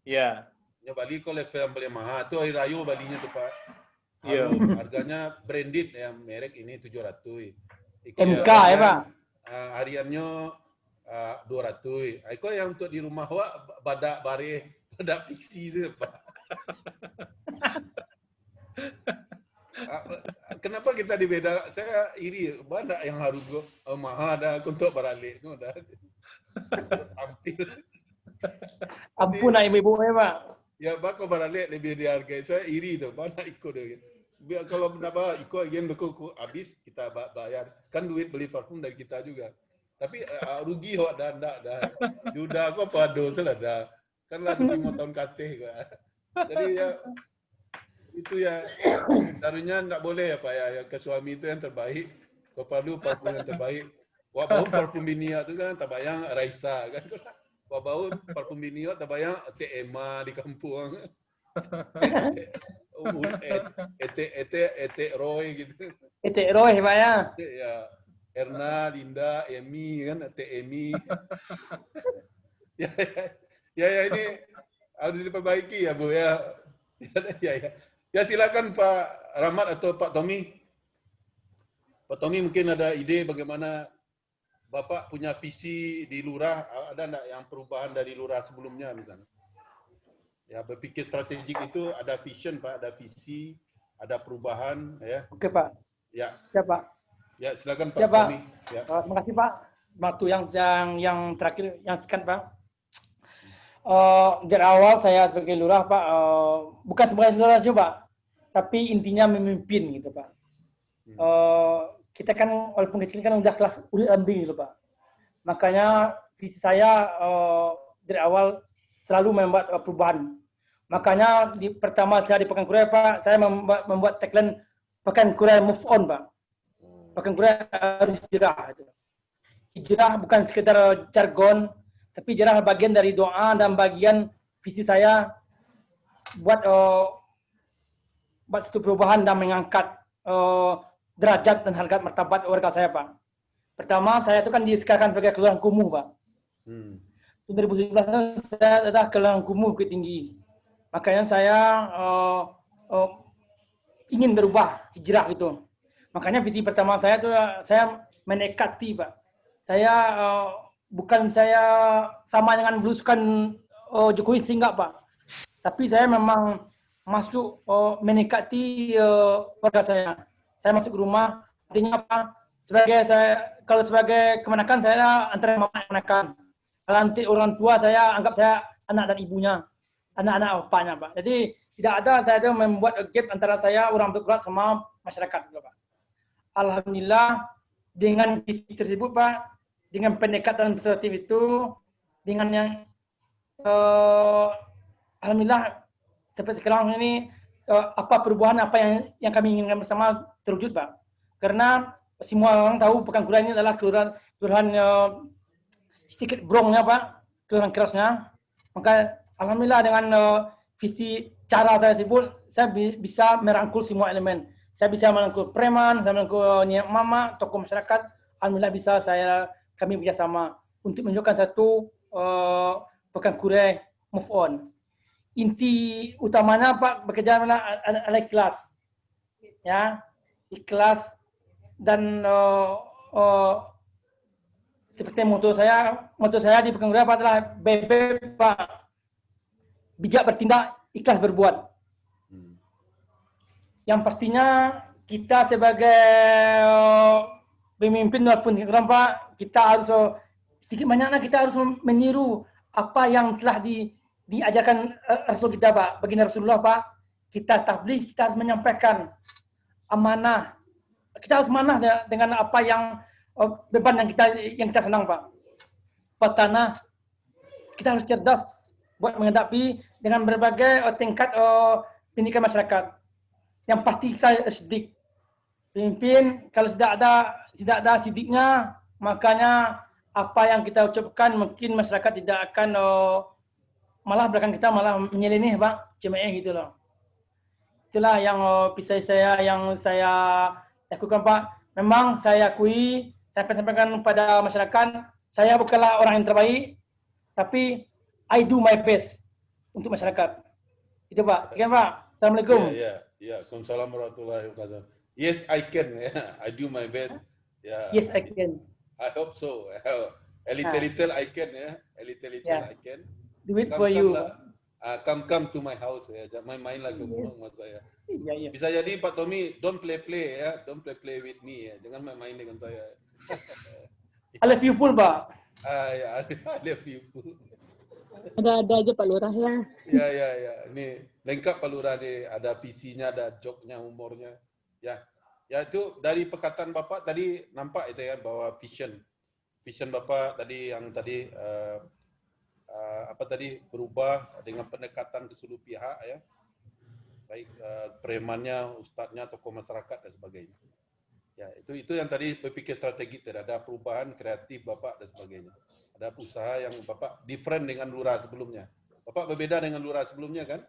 Iya. Ya Bali kok level yang paling mahal, itu air ayu Balinya tuh Pak. Iya. Harganya branded ya, merek ini 700. MK ya Pak? Hariannya 200. Iko yang untuk di rumah wak badak bare, badak Pixie itu Pak. Kenapa kita dibeda? Saya iri, banyak yang harus mahal ada untuk baralik. Udah tampil. Ampun lah ibu-ibu ya Pak. Ya bako baralik lebih dihargai. Saya iri tuh, banyak ikut dia. Kalau kenapa ikut again beku habis kita bayar. Kan duit beli parfum dari kita juga. Tapi rugi kok dah. Juda kok pado selada. Kan lah 5 tahun kateh kok. Jadi ya itu ya darunya enggak boleh ya Pak ya. Yang ke suami itu yang terbaik. Kau perlu parfum yang terbaik. Wah bau parfum binia itu kan terbayang Raisa kan. Wah bau parfum binia terbayang TMA di kampung. Ete Roy gitu. Ete Roy Pak ya. Ya. Erna, Linda, Emi kan, Emi. ya ini harus diperbaiki ya Bu ya. Ya silakan Pak Rahmat atau Pak Tommy. Pak Tommy mungkin ada ide bagaimana Bapak punya visi di lurah, ada enggak yang perubahan dari lurah sebelumnya misalnya? Ya berpikir strategik itu ada vision Pak, ada visi, ada perubahan ya. Oke Pak. Ya. Siapa? Ya silakan Pak. Ya Pak. Ya. Terima kasih Pak. Waktu yang terakhir yang sekian Pak. Dari awal saya sebagai lurah Pak, bukan sebagai lurah juga, tapi intinya memimpin gitu Pak. Kita kan walaupun kecil kan udah kelas ambing gitu Pak. Makanya visi saya dari awal selalu membuat perubahan. Makanya pertama saya di Pekan Kurai Pak, saya membuat tagline Pekan Kurai move on Pak. Pekan Kurai harus hijrah. Hijrah bukan sekedar jargon, tapi hijrah bagian dari doa dan bagian visi saya buat satu perubahan dan mengangkat derajat dan harga martabat warga saya Pak. Pertama saya itu kan disekarkan sebagai kelurahan kumuh Pak. 2017 saya adalah kelurahan kumuh Bukit Tinggi. Makanya saya ingin berubah, hijrah gitu. Makanya visi pertama saya itu saya menekati Pak. Saya bukan saya sama dengan belusukan Jokowi sehingga Pak. Tapi saya memang masuk menekati warga saya. Saya masuk ke rumah, artinya apa? Kalau sebagai kemenakan saya antara mama kemenakan. Kalau nanti orang tua saya anggap saya anak dan ibunya, anak-anak bapaknya Pak. Jadi tidak ada saya itu membuat gap antara saya orang bergerak sama masyarakat Pak. Alhamdulillah dengan visi tersebut Pak, dengan pendekatan positif itu, dengan yang alhamdulillah sampai sekarang ini apa perubahan apa yang kami inginkan bersama terwujud Pak. Karena semua orang tahu Pekan Kurai ini adalah kelurahan sedikit brongnya Pak, kelurahan kerasnya. Maka alhamdulillah dengan visi cara saya sebut, saya bisa merangkul semua elemen. Saya bisa merangkul preman, saya merangkul niat mama, tokoh masyarakat, alhamdulillah bisa kami bekerjasama untuk menunjukkan satu program kuliah move on. Inti utamanya Pak bekerja adalah ikhlas, ya, ikhlas dan seperti moto saya di program kuliah adalah BB Pak, bijak bertindak, ikhlas berbuat. Yang pastinya kita sebagai pemimpin walaupun Pak, kita harus sedikit banyaknya kita harus meniru apa yang telah diajarkan Rasul kita Pak, baginda Rasulullah Pak. Kita tabligh, kita harus menyampaikan amanah. Kita harus amanah dengan apa yang beban yang kita senang Pak. Fatana, kita harus cerdas buat menghadapi dengan berbagai tingkat pendidikan masyarakat. Yang pasti kita sidik. Pemimpin kalau tidak ada sidiknya, makanya apa yang kita ucapkan mungkin masyarakat tidak akan malah belakang kita malah menyeleneh Pak, cemeh gitu loh. Itulah yang yang saya lakukan Pak. Memang saya akui, saya sampaikan pada masyarakat, saya bukanlah orang yang terbaik, tapi I do my best untuk masyarakat. Itu Pak. Sekian Pak. Assalamualaikum. Ya. Waalaikumsalam warahmatullahi wabarakatuh. Yes, I can. I do my best. Yeah. Yes, I can. I hope so. A little I can, ya. A little I can. Do it for you. Come to my house, ya. Jangan main-main lah ke rumah saya. Ya. Bisa jadi Pak Tommy, don't play ya. Don't play with me, ya. Jangan main-main dengan saya. I love you full, Pak. I love you full. Ada aja Pak Lurah ya. Ya. Ini lengkap Pak Lurah nih. Ada PC-nya, ada joke-nya, humornya. Ya itu dari perkataan Bapak tadi nampak itu ya, bahwa vision Bapak tadi yang tadi berubah dengan pendekatan ke seluruh pihak ya, baik premannya, ustadznya, tokoh masyarakat dan sebagainya. Ya itu yang tadi berpikir strategi, tidak ada perubahan kreatif Bapak dan sebagainya. Ada usaha yang Bapak different dengan lurah sebelumnya. Bapak berbeda dengan lurah sebelumnya kan?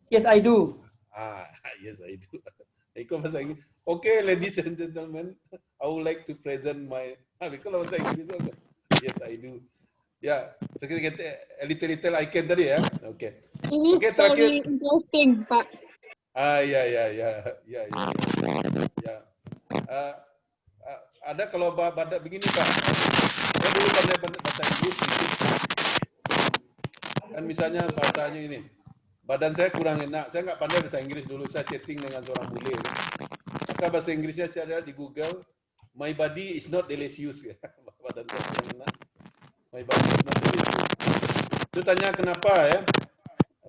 Yes, I do. Yes, I do. Ikut bahasa Inggris. Okay, ladies and gentlemen, I would like to present my. Kalau bahasa Inggris itu, yes, I do. Ya, a little I can tadi ya. Oke. Ini very interesting, Pak. Ya. Ada kalau badak begini Pak. Saya dulu pandai bahasa Inggris. Kan misalnya bahasanya ini. Badan saya kurang enak, saya nggak pandai bahasa Inggris dulu, saya chatting dengan seorang bule. Maka bahasa Inggrisnya saya di Google, my body is not delicious. Badan saya kurang enak, my body is not delicious. Itu tanya kenapa ya,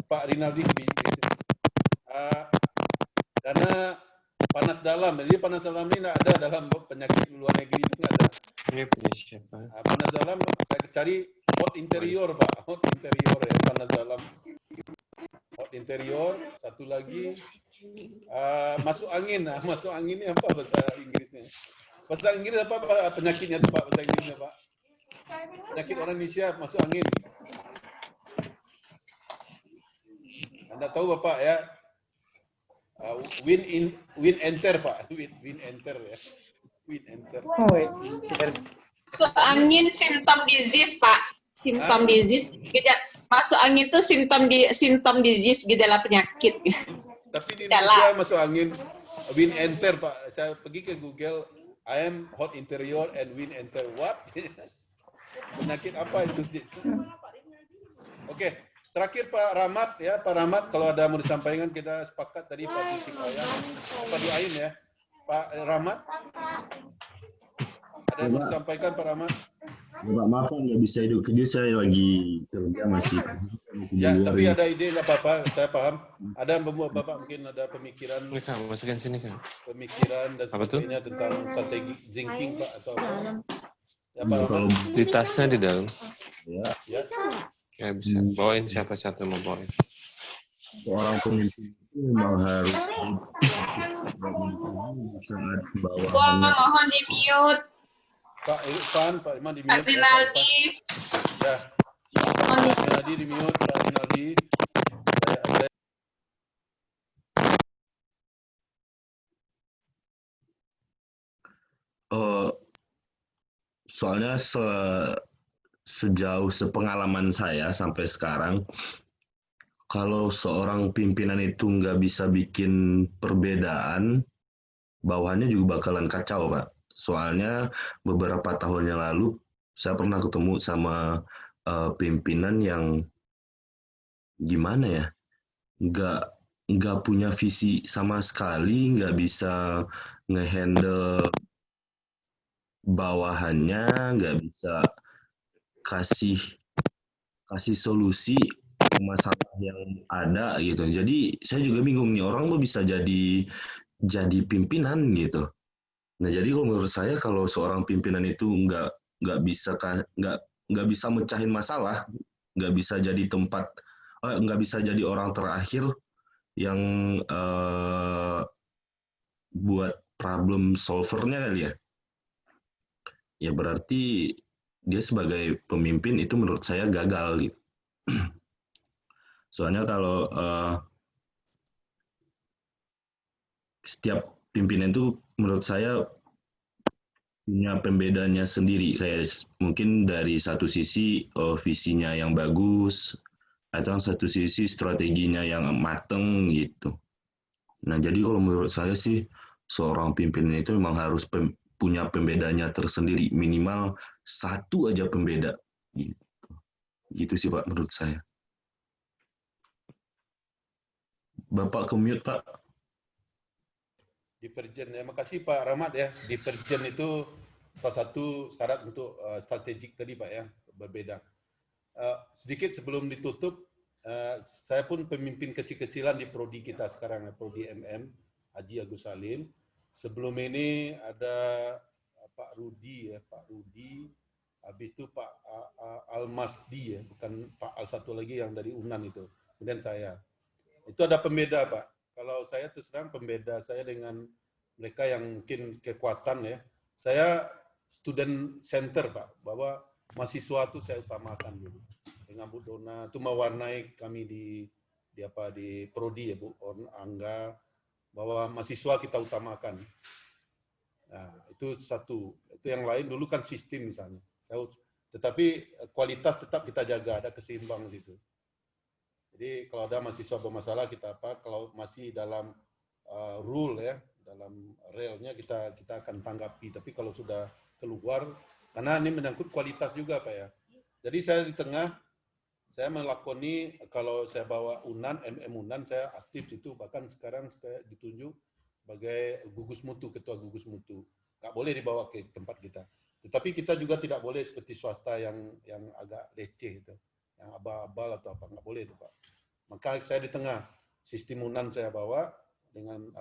Pak Rinaldi. Karena panas dalam, jadi panas dalam ini nggak ada dalam penyakit luar negeri, itu nggak ada. Panas dalam, saya cari hot interior Pak, hot interior ya, panas dalam. Interior, satu lagi masuk angin. Masuk angin ini apa bahasa Inggrisnya? Bahasa Inggris apa penyakitnya tuh Pak? Bahasa Inggrisnya Pak? Penyakit orang Indonesia masuk angin. Anda tahu Bapak ya? Wind enter Pak, wind enter ya. Wind enter. Masuk angin simptom disease Pak. Simptom disease. Masuk angin itu simptom disease, gejala penyakit. Tapi di Indonesia masuk angin, wind enter Pak. Saya pergi ke Google, I am hot interior and wind enter. What? Penyakit apa itu? Oke, terakhir Pak Rahmat ya, Pak Rahmat kalau ada mau disampaikan, kita sepakat tadi Pak Dikifaya, Pak Duain ya, Pak Rahmat. Ada yang mau disampaikan Pak Rahmat? Pak, maaf nggak bisa hidup kerja, saya lagi kerja masih. Ya, tapi ada ide nggak apa-apa, saya paham. Ada yang membuat Bapak mungkin ada pemikiran. Masukin sini kan. Pemikiran dan sebagainya tentang strategi thinking Pak atau apa? Ya Pak Rahmat. Di tasnya di dalam. Ya. Ya bisa bawain siapa-siapa mau bawain. Seorang pemimpin itu memang harus saat bawahannya. Mohon di mute. Pak Irfan, Pak Iman di mute. Pak Rinaldi. Ya. Pak Rinaldi di mute, Pak Rinaldi. soalnya sejauh sepengalaman saya sampai sekarang, kalau seorang pimpinan itu nggak bisa bikin perbedaan, bawahannya juga bakalan kacau, Pak. Soalnya beberapa tahun yang lalu, saya pernah ketemu sama pimpinan yang gimana ya, nggak nggak punya visi sama sekali, nggak bisa ngehandle bawahannya, nggak bisa kasih kasih solusi ke masalah yang ada gitu. Jadi saya juga bingung nih orang tuh bisa jadi pimpinan gitu. Nah jadi kalau menurut saya kalau seorang pimpinan itu nggak bisa mecahin masalah, nggak bisa jadi nggak bisa jadi orang terakhir yang buat problem solvernya kali ya. Ya berarti dia sebagai pemimpin itu menurut saya gagal gitu. Soalnya kalau setiap pimpinan itu menurut saya punya pembedanya sendiri. Kayak mungkin dari satu sisi visinya yang bagus, atau satu sisi strateginya yang mateng gitu. Nah jadi kalau menurut saya sih seorang pimpinan itu memang harus punya pembedanya tersendiri, minimal satu aja pembeda gitu. Gitu sih Pak menurut saya. Bapak ke-mute Pak. Divergen ya, makasih Pak Rahmat ya. Divergen itu salah satu syarat untuk strategik tadi Pak ya, berbeda. Sedikit sebelum ditutup, saya pun pemimpin kecil-kecilan di prodi kita sekarang, prodi MM, Haji Agus Salim. Sebelum ini ada Pak Rudi ya, Pak Rudi. Habis itu Pak Almasdi ya, bukan Pak Al satu lagi yang dari Unan itu. Kemudian saya. Itu ada pembeda Pak. Kalau saya terus terang pembeda saya dengan mereka yang mungkin kekuatan ya. Saya student center Pak, bahwa mahasiswa itu saya utamakan dulu. Dengan Bu Dona itu mewarnai kami di prodi ya Bu Angga, bahwa mahasiswa kita utamakan. Nah, itu satu. Itu yang lain dulu kan sistem misalnya. Tetapi kualitas tetap kita jaga, ada keseimbangan situ. Jadi kalau ada mahasiswa bermasalah kita kalau masih dalam rule ya, dalam relnya kita akan tanggapi. Tapi kalau sudah keluar, karena ini menyangkut kualitas juga Pak ya. Jadi saya di tengah, saya melakoni kalau saya bawa Unan, MM Unan, saya aktif situ. Bahkan sekarang saya ditunjuk sebagai gugus mutu, ketua gugus mutu. Nggak boleh dibawa ke tempat kita. Tetapi kita juga tidak boleh seperti swasta yang agak leceh itu, yang abal-abal atau apa, nggak boleh itu Pak. Maka saya di tengah, sistem Unan saya bawa dengan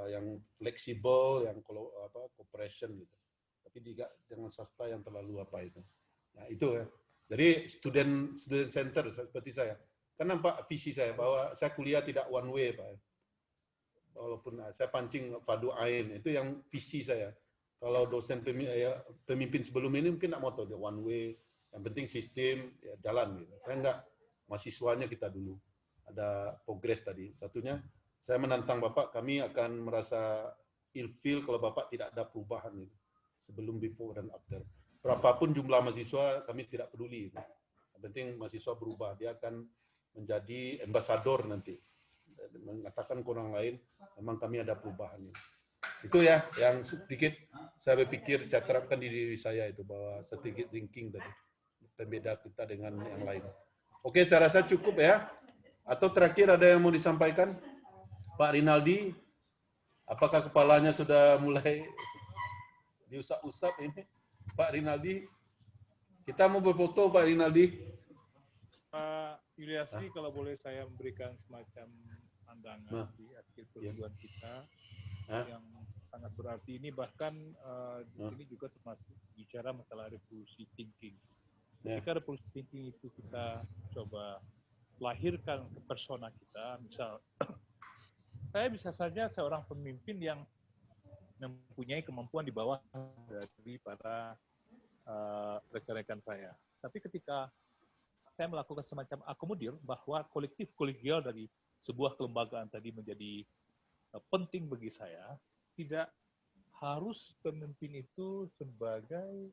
yang fleksibel, yang cooperation gitu. Tapi tidak dengan swasta yang terlalu apa itu. Nah itu ya. Jadi student center seperti saya. Kan nampak visi saya bahwa saya kuliah tidak one way Pak. Walaupun saya pancing padu ain, itu yang visi saya. Kalau dosen pemimpin sebelum ini mungkin nggak mau tahu dia one way, yang penting sistem ya, jalan gitu. Saya nggak, mahasiswanya kita dulu. Ada progres tadi. Satunya saya menantang Bapak, kami akan merasa ilfeel kalau Bapak tidak ada perubahan gitu. Sebelum, before, dan after. Berapapun jumlah mahasiswa, kami tidak peduli. Gitu. Yang penting mahasiswa berubah, dia akan menjadi ambasador nanti. Mengatakan ke orang lain, memang kami ada perubahan. Gitu. Itu ya, yang sedikit saya berpikir, saya terapkan di diri saya itu, bahwa strategic thinking tadi. Pembeda kita dengan yang lain. Oke, saya rasa cukup ya. Atau terakhir ada yang mau disampaikan? Pak Rinaldi, apakah kepalanya sudah mulai diusap-usap ini? Pak Rinaldi, kita mau berfoto Pak Rinaldi. Pak Yuliasri, kalau boleh saya memberikan semacam pandangan di akhir perjuangan kita yang sangat berarti ini, bahkan di sini juga termasuk bicara masalah revolusi thinking. Ketika revolusi thinking itu kita coba lahirkan ke persona kita, misal saya bisa saja seorang pemimpin yang mempunyai kemampuan di bawah dari para rekan-rekan saya. Tapi ketika saya melakukan semacam akomodir bahwa kolektif kolegial dari sebuah kelembagaan tadi menjadi penting bagi saya, tidak harus pemimpin itu sebagai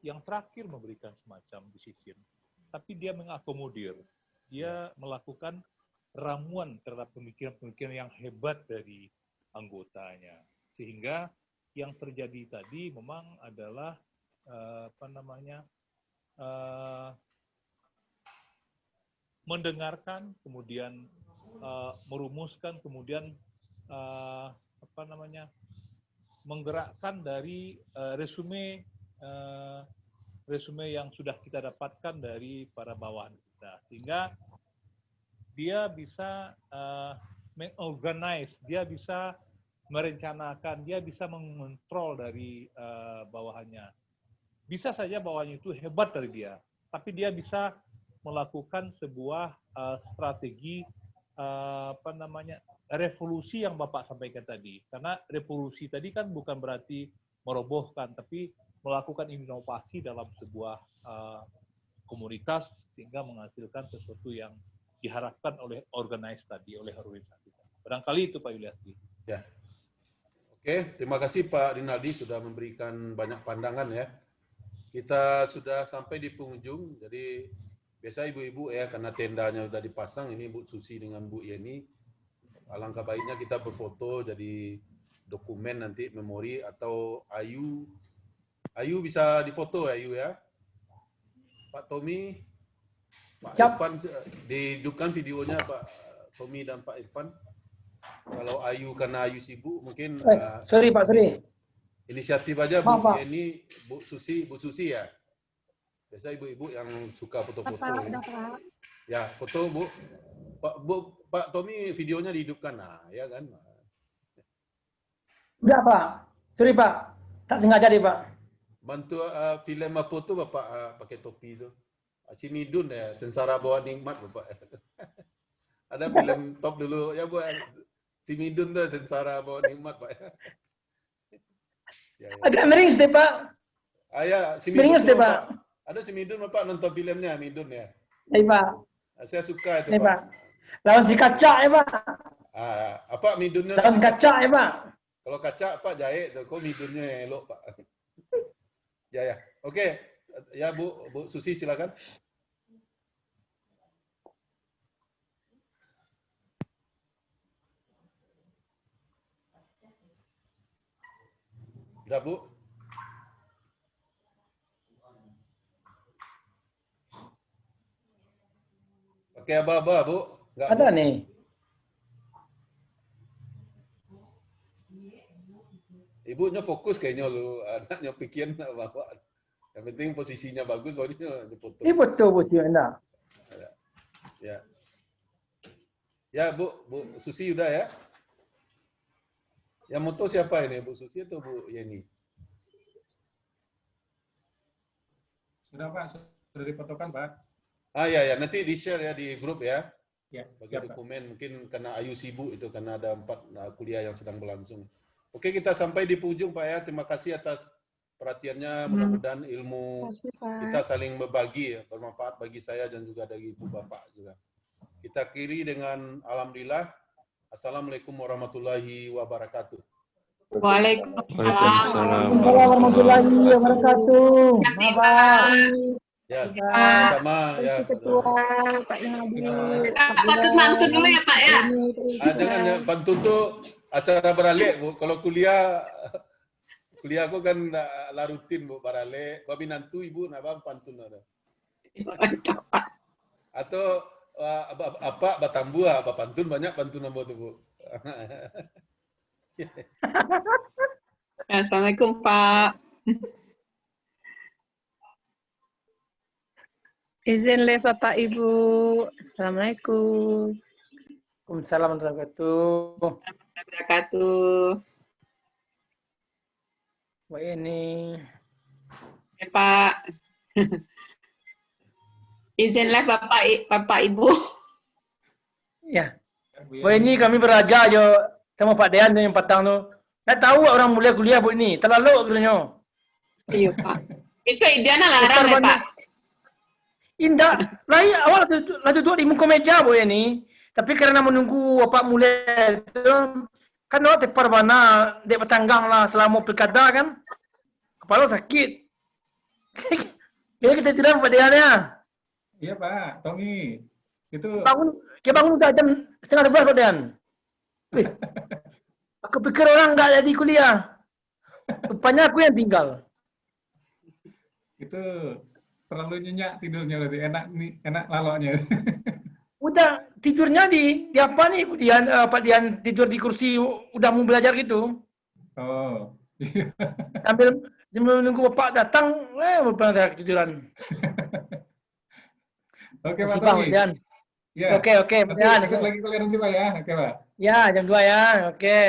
yang terakhir memberikan semacam disiplin. Tapi dia mengakomodir, dia melakukan ramuan terhadap pemikiran-pemikiran yang hebat dari anggotanya. Sehingga yang terjadi tadi memang adalah mendengarkan, kemudian merumuskan, kemudian menggerakkan dari resume yang sudah kita dapatkan dari para bawahan kita, sehingga dia bisa mengorganize, dia bisa merencanakan, dia bisa mengontrol dari bawahannya. Bisa saja bawahannya itu hebat dari dia, tapi dia bisa melakukan sebuah strategi revolusi yang Bapak sampaikan tadi. Karena revolusi tadi kan bukan berarti merobohkan, tapi melakukan inovasi dalam sebuah komunitas sehingga menghasilkan sesuatu yang diharapkan oleh organize tadi, oleh organisasi. Barangkali itu Pak Yuliasti. Ya. Oke, terima kasih Pak Rinaldi sudah memberikan banyak pandangan ya. Kita sudah sampai di penghujung, jadi biasa ibu-ibu ya, karena tendanya sudah dipasang, ini Bu Susi dengan Bu Yeni. Alangkah baiknya kita berfoto jadi dokumen nanti memori, atau Ayu bisa difoto Ayu ya. Pak Tommy, Pak Irfan, dihidupkan videonya Pak Tommy dan Pak Irfan. Kalau Ayu karena Ayu sibuk mungkin sorry Pak, sorry. Inisiatif aja Bu Yeni, Bu Susi ya. Biasa ibu-ibu yang suka foto-foto. Ya, foto Bu. Pak Tommy videonya dihidupkan, nah ya kan. Udah Pak, sorry Pak, tak sengaja deh Pak. Bantu film foto Bapak pakai topi itu. Si Midun ya, Sengsara Bawa Nikmat Bapak. Ada film top dulu ya Bu. Si Midun tuh Sengsara Bawa Nikmat Pak. Ya. Agak miring deh Pak. Ya, si Midun deh Pak. Ada si Midun Bapak nonton filmnya Midun ya. Iya Pak. Saya suka itu Pak. Lawan si kaca ya Pak. Apa Midunnya? Lawan kaca ya Pak. Kalau kaca Pak jahit tuh, kok Midunnya yang elok Pak. Ya. Oke. Ya Bu Susi silakan. Udah Bu. Pakai aba-aba Bu. Nggak, ada Bu. nih. Ibunya fokus kayaknya lu, anaknya pikiran Bapak. Yang penting posisinya bagus, barunya foto. Ini betul Bu Anda. Ya. Ya Bu Susi udah ya. Yang moto siapa ini, Bu Susi atau Bu Yeni? Sudah Pak, sudah difotokan Pak. Ya, nanti di-share ya di grup ya. Ya, bagi dokumen, mungkin karena Ayu sibuk itu, karena ada 4 kuliah yang sedang berlangsung. Oke, kita sampai di penghujung Pak ya. Terima kasih atas perhatiannya, mudah-mudahan ilmu kita saling berbagi ya, bermanfaat bagi saya dan juga dari Ibu Bapak juga. Kita akhiri dengan alhamdulillah. Assalamualaikum warahmatullahi wabarakatuh. Waalaikumsalam warahmatullahi wabarakatuh. Terima kasih. Ya, sama ya. Ketua Pak Yadi. Patut mantun dulu ya Pak ya. Jangan ya, pantun tuh acara beralik Bu. Kalau kuliah aku kan larutin Bu beralik. Babi nantu Ibu nabang pantun ada. Atau apa batambu apa pantun, banyak pantun nambah tuh Bu. Assalamualaikum Pak. Izin live Bapak Ibu. Assalamualaikum. Waalaikumsalam warahmatullahi wabarakatuh. Wah ini. Ya Pak. Izin live Bapak Ibu. Ya. Wah ini kami beraja aja sama Pak Dean yang patang tu. Nggak tahu orang mulai kuliah Bu ini. Terlalu katanya. Iya Pak. Besok Idiana larang ya Pak. Indah, awal duduk di muka meja Bu ini. Tapi karena menunggu Bapak mulai itu, Kan lo tepar mana dek petanggang lah selama pilkada kan. Kepala sakit. Kayaknya kita tidak Pak Deannya. Iya Pak, Tommy. Itu Kita bangun udah jam 11:30 Pak Dean. Wih, aku pikir orang nggak jadi kuliah. Rupanya aku yang tinggal. itu terlalu nyenyak tidurnya berarti enak laloknya. Udah tidurnya di apa nih Pak Dian tidur di kursi udah mau belajar gitu. Oh. Sambil menunggu Bapak datang, Bapak saya ketiduran. Oke Pak Tommy. Ya. Oke, Pak Dian. Lagi kuliah nanti Pak ya. Oke Pak. Ya, jam 2 ya. Oke.